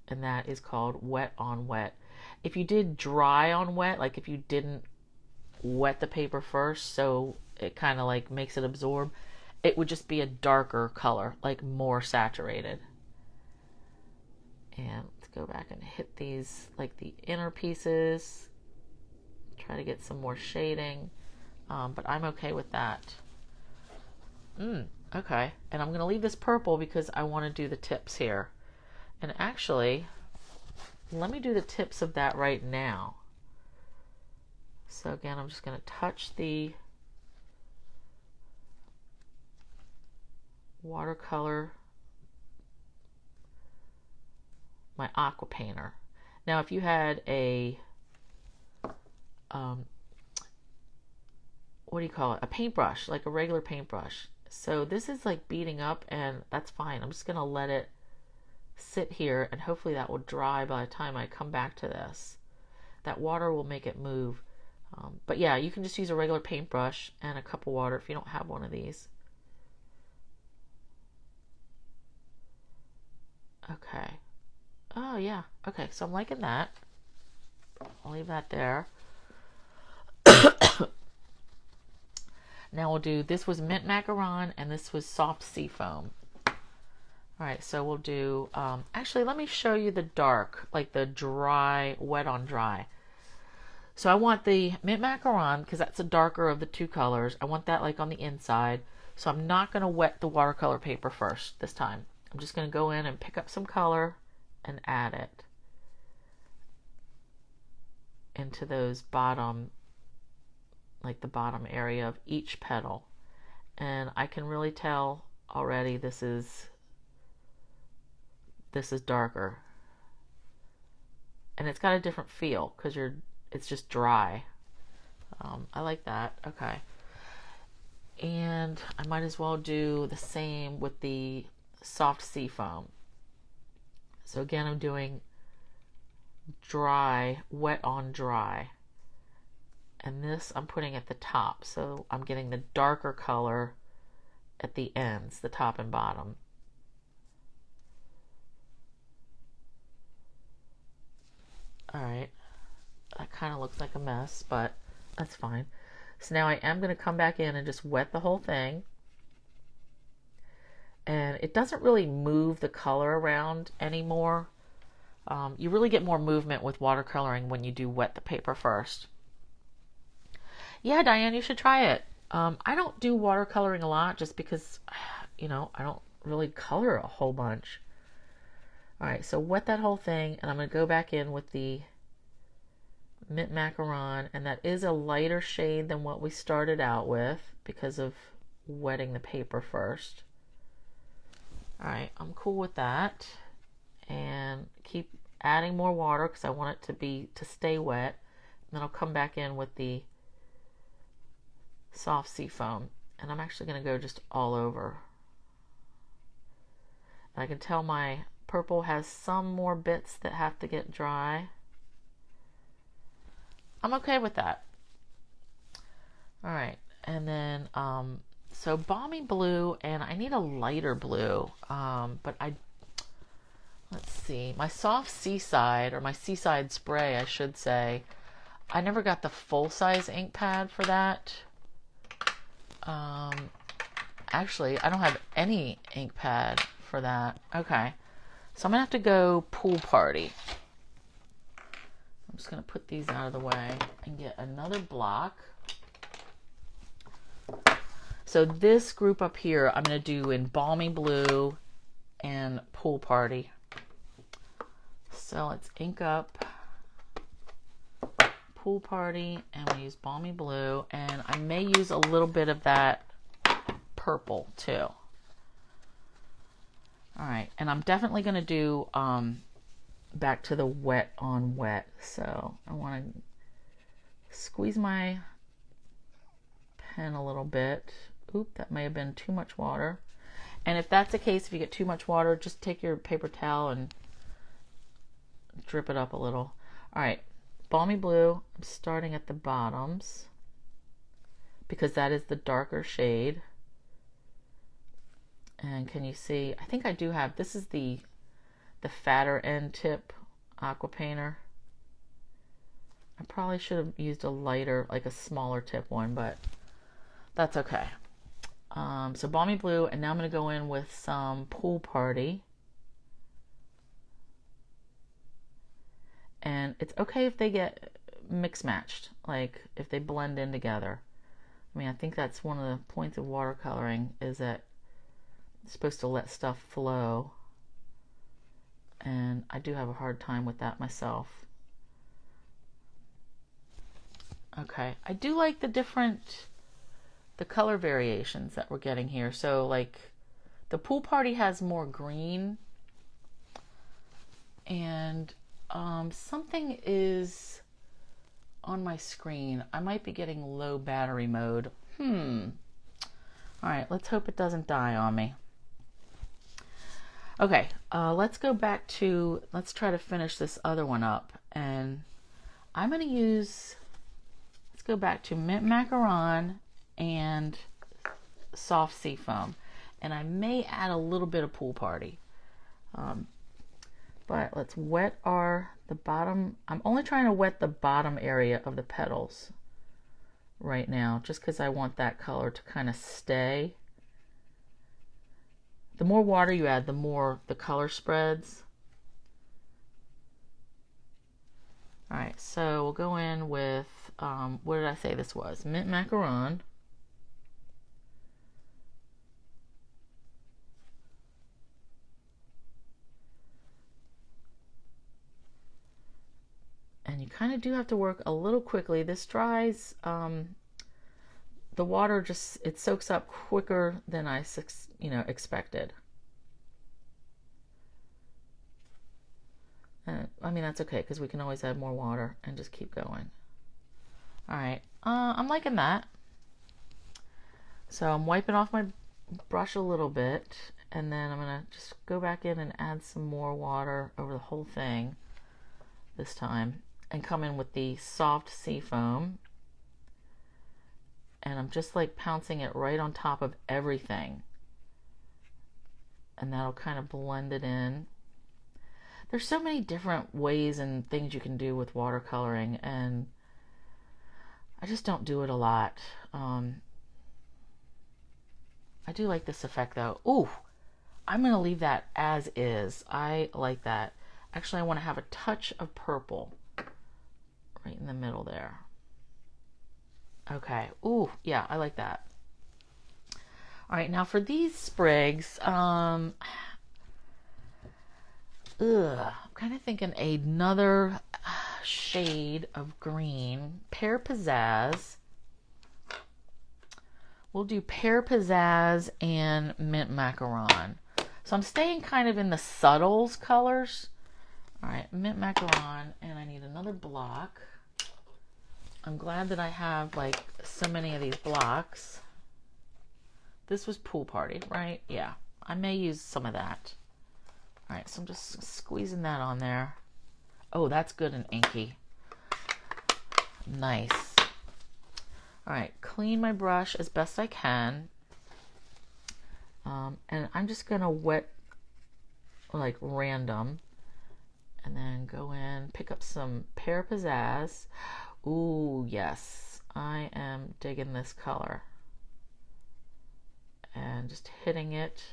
And that is called wet on wet. If you did dry on wet, like if you didn't wet the paper first, so it kind of like makes it absorb, it would just be a darker color, like more saturated. And let's go back and hit these, like the inner pieces. Try to get some more shading, but I'm okay with that. Okay, and I'm going to leave this purple because I want to do the tips here. And actually, let me do the tips of that right now. So again, I'm just going to touch the watercolor, my aqua painter. Now, if you had a what do you call it? A paintbrush, like a regular paintbrush. So this is like beating up, and that's fine. I'm just going to let it sit here, and hopefully that will dry by the time I come back to this. That water will make it move. But yeah, you can just use a regular paintbrush and a cup of water if you don't have one of these. Okay. Oh yeah. Okay, so I'm liking that. I'll leave that there. Now we'll do, this was Mint Macaron and this was Soft Seafoam. All right, so we'll do, actually let me show you the dark, like the dry, wet on dry. So I want the Mint Macaron, because that's the darker of the two colors. I want that like on the inside. So I'm not going to wet the watercolor paper first this time. I'm just going to go in and pick up some color and add it into those bottom, like the bottom area of each petal. And I can really tell already this is darker. And it's got a different feel because it's just dry. I like that. Okay. And I might as well do the same with the soft sea foam. So again, I'm doing dry, wet on dry. And this I'm putting at the top. So I'm getting the darker color at the ends, the top and bottom. All right, that kind of looks like a mess, but that's fine. So now I am going to come back in and just wet the whole thing. And it doesn't really move the color around anymore. You really get more movement with watercoloring when you do wet the paper first. Yeah, Diane, you should try it. I don't do watercoloring a lot just because, I don't really color a whole bunch. All right, so wet that whole thing, and I'm going to go back in with the Mint Macaron, and that is a lighter shade than what we started out with because of wetting the paper first. All right, I'm cool with that, and keep adding more water because I want it to stay wet. And then I'll come back in with the soft sea foam, and I'm actually going to go just all over. I can tell my purple has some more bits that have to get dry. I'm okay with that. All right, and then so balmy blue, and I need a lighter blue, but let's see, my soft seaside, or my seaside spray I should say, I never got the full size ink pad for that. Actually, I don't have any ink pad for that. Okay, so I'm gonna have to go Pool Party. I'm just gonna put these out of the way and get another block. So this group up here, I'm gonna do in Balmy Blue and Pool Party. So let's ink up Pool Party, and we use Balmy Blue, and I may use a little bit of that purple too. All right, and I'm definitely going to do back to the wet on wet. So I want to squeeze my pen a little bit. Oop, that may have been too much water. And if that's the case, if you get too much water, just take your paper towel and drip it up a little. All right, Balmy Blue, I'm starting at the bottoms because that is the darker shade. And can you see, I think I do have, this is the fatter end tip aqua painter. I probably should have used a lighter, like a smaller tip one, but that's okay. So Balmy Blue, and now I'm going to go in with some Pool Party. And it's okay if they get mix matched, like if they blend in together. I mean, I think that's one of the points of watercoloring, is that it's supposed to let stuff flow. And I do have a hard time with that myself. Okay, I do like the color variations that we're getting here. So like the Pool Party has more green, and something is on my screen. I might be getting low battery mode. All right, let's hope it doesn't die on me. Okay, let's go back to, let's try to finish this other one up. And I'm going to use, let's go back to Mint Macaron and soft sea foam. And I may add a little bit of Pool Party. But let's wet the bottom. I'm only trying to wet the bottom area of the petals right now, just because I want that color to kind of stay. The more water you add, the more the color spreads. All right, so we'll go in with, what did I say this was? Mint Macaron. And you kind of do have to work a little quickly. This dries, the water just, it soaks up quicker than I expected. I mean, that's okay, because we can always add more water and just keep going. All right, I'm liking that. So I'm wiping off my brush a little bit, and then I'm gonna just go back in and add some more water over the whole thing this time, and come in with the soft sea foam, and I'm just like pouncing it right on top of everything, and that'll kind of blend it in. There's so many different ways and things you can do with watercoloring, and I just don't do it a lot. I do like this effect though. Ooh, I'm going to leave that as is. I like that. Actually, I want to have a touch of purple right in the middle there. Okay. Ooh, yeah, I like that. All right, now for these sprigs, I'm kind of thinking another shade of green. Pear Pizzazz. We'll do Pear Pizzazz and Mint Macaron. So I'm staying kind of in the subtles colors. All right, Mint Macaron, and I need another block. I'm glad that I have like so many of these blocks. This was Pool Party, right? Yeah, I may use some of that. All right, so I'm just squeezing that on there. Oh, that's good and inky. Nice. All right, clean my brush as best I can. And I'm just gonna wet like random, and then go in, pick up some Pear Pizzazz. Ooh, yes, I am digging this color. And just hitting it.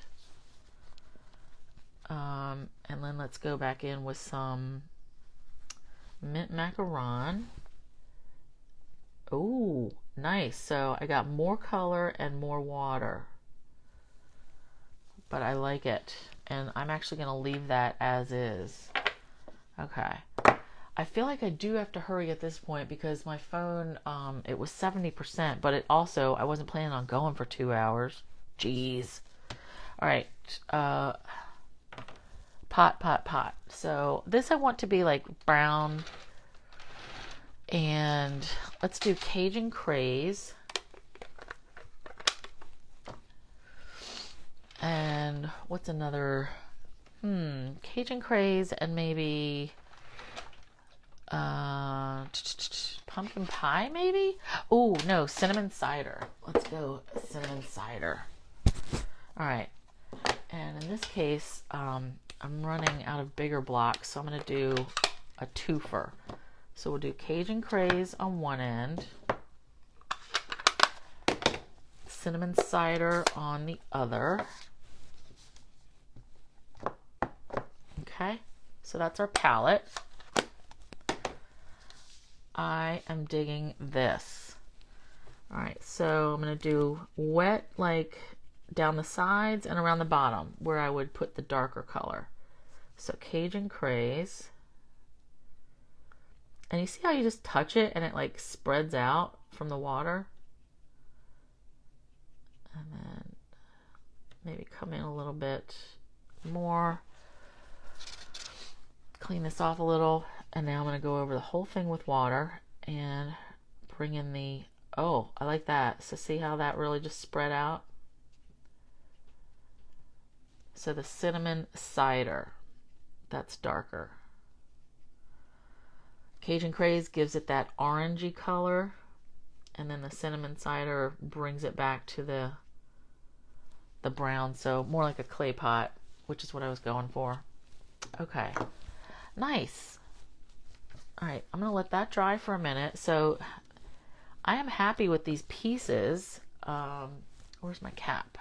And then let's go back in with some Mint Macaron. Ooh, nice. So I got more color and more water, but I like it, and I'm actually going to leave that as is. Okay. I feel like I do have to hurry at this point because my phone, it was 70%, but it also, I wasn't planning on going for 2 hours. Jeez. All right. Pot. So this I want to be like brown, and let's do Cajun Craze. And what's another? Cajun Craze, and maybe pumpkin pie, maybe? Oh, no, cinnamon cider. Let's go cinnamon cider. All right. And in this case, I'm running out of bigger blocks, so I'm going to do a twofer. So we'll do Cajun Craze on one end, cinnamon cider on the other. Okay, so that's our palette. I am digging this. All right, so I'm going to do wet like down the sides and around the bottom where I would put the darker color. So Cajun Craze. And you see how you just touch it and it like spreads out from the water? And then maybe come in a little bit more. Clean this off a little. And now I'm going to go over the whole thing with water and bring in the, oh, I like that. So see how that really just spread out? So the cinnamon cider, that's darker. Cajun Craze gives it that orangey color, and then the cinnamon cider brings it back to the brown, so more like a clay pot, which is what I was going for. Okay, nice. All right, I'm gonna let that dry for a minute. So I am happy with these pieces. Where's my cap?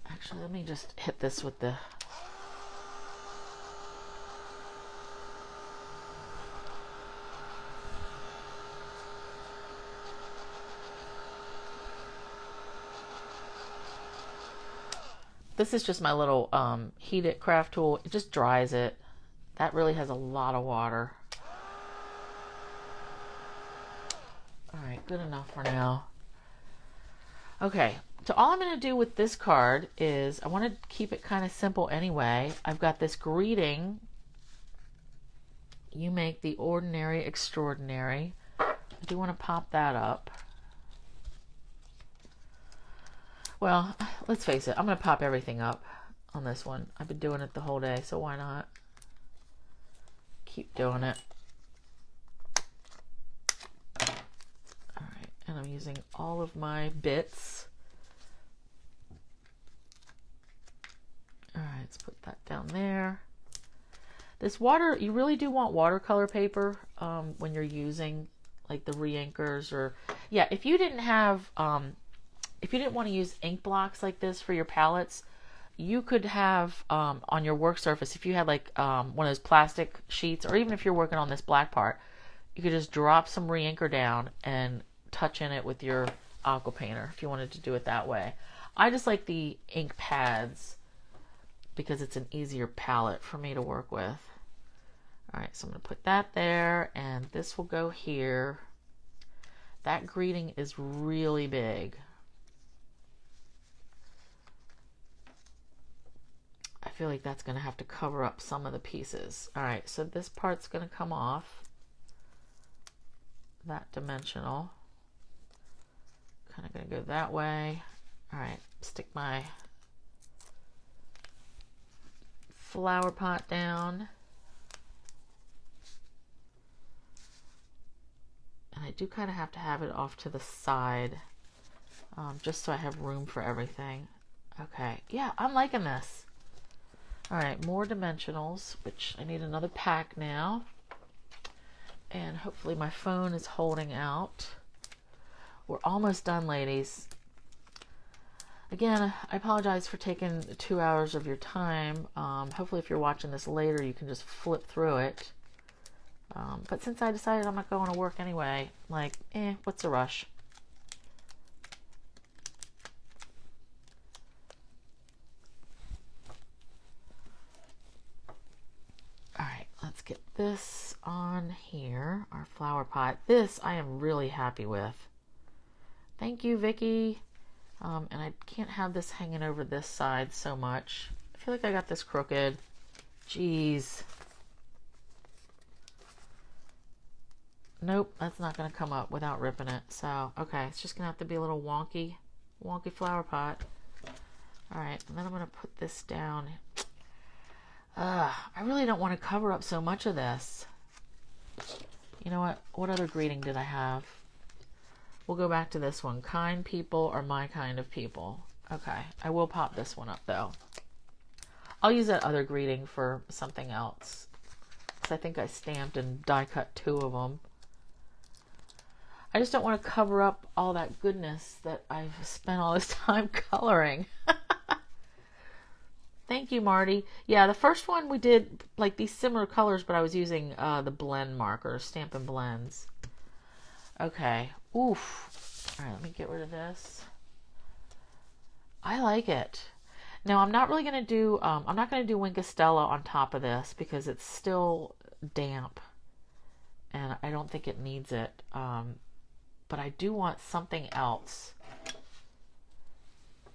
Actually, let me just hit this with the... This is just my little heat it craft tool. It just dries it. That really has a lot of water. All right, good enough for now. Okay, so all I'm going to do with this card is, I want to keep it kind of simple anyway. I've got this greeting. You make the ordinary extraordinary. I do want to pop that up. Well, let's face it, I'm going to pop everything up on this one. I've been doing it the whole day, so why not? Keep doing it. Alright, and I'm using all of my bits. Alright, let's put that down there. This water, you really do want watercolor paper when you're using like the re-inkers, or yeah, if you didn't have if you didn't want to use ink blocks like this for your palettes, you could have on your work surface, if you had like one of those plastic sheets, or even if you're working on this black part, you could just drop some re-inker down and touch in it with your aqua painter if you wanted to do it that way. I just like the ink pads because it's an easier palette for me to work with. Alright, so I'm going to put that there, and this will go here. That greeting is really big. I feel like that's going to have to cover up some of the pieces. Alright, so this part's going to come off. That dimensional. Kind of going to go that way. Alright, stick my flower pot down. And I do kind of have to have it off to the side, just so I have room for everything. Okay, yeah, I'm liking this. Alright, more dimensionals, which I need another pack now. And hopefully my phone is holding out. We're almost done, ladies. Again, I apologize for taking 2 hours of your time. Hopefully if you're watching this later, you can just flip through it. But since I decided I'm not going to work anyway, like, what's the rush? Alright, let's get this on here, our flower pot. This I am really happy with. Thank you, Vicky. And I can't have this hanging over this side so much. I feel like I got this crooked. Jeez. Nope, that's not going to come up without ripping it. So, okay, it's just going to have to be a little wonky flower pot. Alright, and then I'm going to put this down. I really don't want to cover up so much of this. You know what? What other greeting did I have? We'll go back to this one. Kind people are my kind of people. Okay, I will pop this one up though. I'll use that other greeting for something else, because I think I stamped and die cut 2 of them. I just don't want to cover up all that goodness that I've spent all this time coloring. Thank you, Marty. Yeah, the first one we did like these similar colors, but I was using the blend markers, Stampin' Blends. Okay. Oof. All right, let me get rid of this. I like it. Now I'm not really going to do, I'm not going to do Winkostella on top of this because it's still damp and I don't think it needs it. But I do want something else.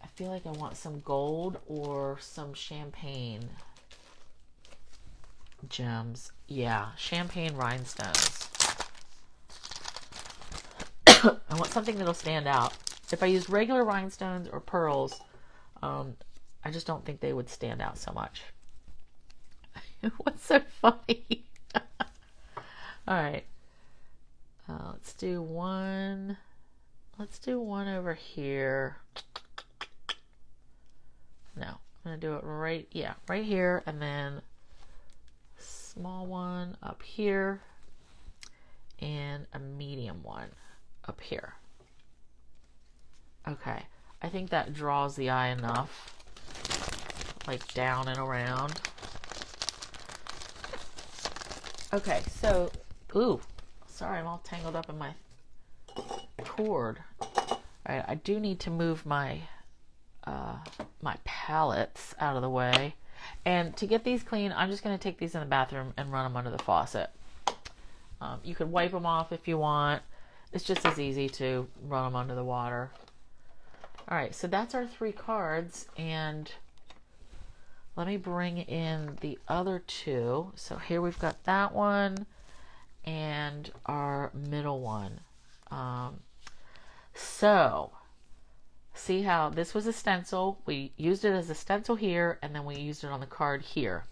I feel like I want some gold or some champagne gems. Yeah, champagne rhinestones. I want something that'll stand out. If I use regular rhinestones or pearls, I just don't think they would stand out so much. What's so funny? All right. Let's do one. Let's do one over here. No, I'm going to do it right, yeah, right here, and then small one up here, and a medium one up here. Okay, I think that draws the eye enough, like down and around. Okay, so, ooh, sorry, I'm all tangled up in my cord. All right, I do need to move my my palettes out of the way, and to get these clean, I'm just going to take these in the bathroom and run them under the faucet. You could wipe them off if you want. It's just as easy to run them under the water. All right, so that's our 3 cards, and let me bring in the other 2. So here we've got that one, and our middle one. So see how this was a stencil. We used it as a stencil here, and then we used it on the card here.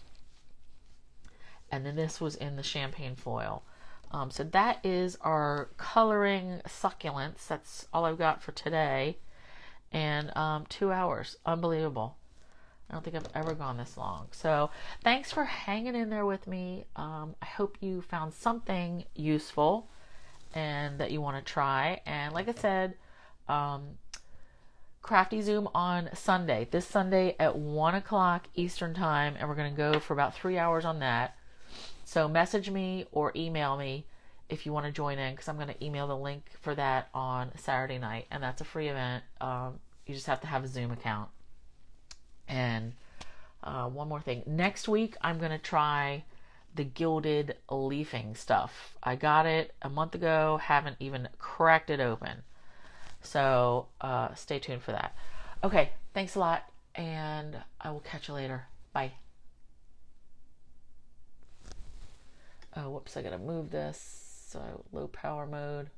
And then this was in the champagne foil. So that is our coloring succulents. That's all I've got for today. And 2 hours. Unbelievable. I don't think I've ever gone this long. So thanks for hanging in there with me. I hope you found something useful and that you want to try. And like I said, Crafty Zoom on Sunday. This Sunday at 1 o'clock Eastern Time. And we're going to go for about 3 hours on that. So message me or email me if you want to join in, because I'm going to email the link for that on Saturday night. And that's a free event. You just have to have a Zoom account. And one more thing. Next week, I'm going to try the gilded leafing stuff. I got it a month ago. Haven't even cracked it open. So stay tuned for that. Okay. Thanks a lot. And I will catch you later. Bye. Oh, whoops. I got to move this. So low power mode.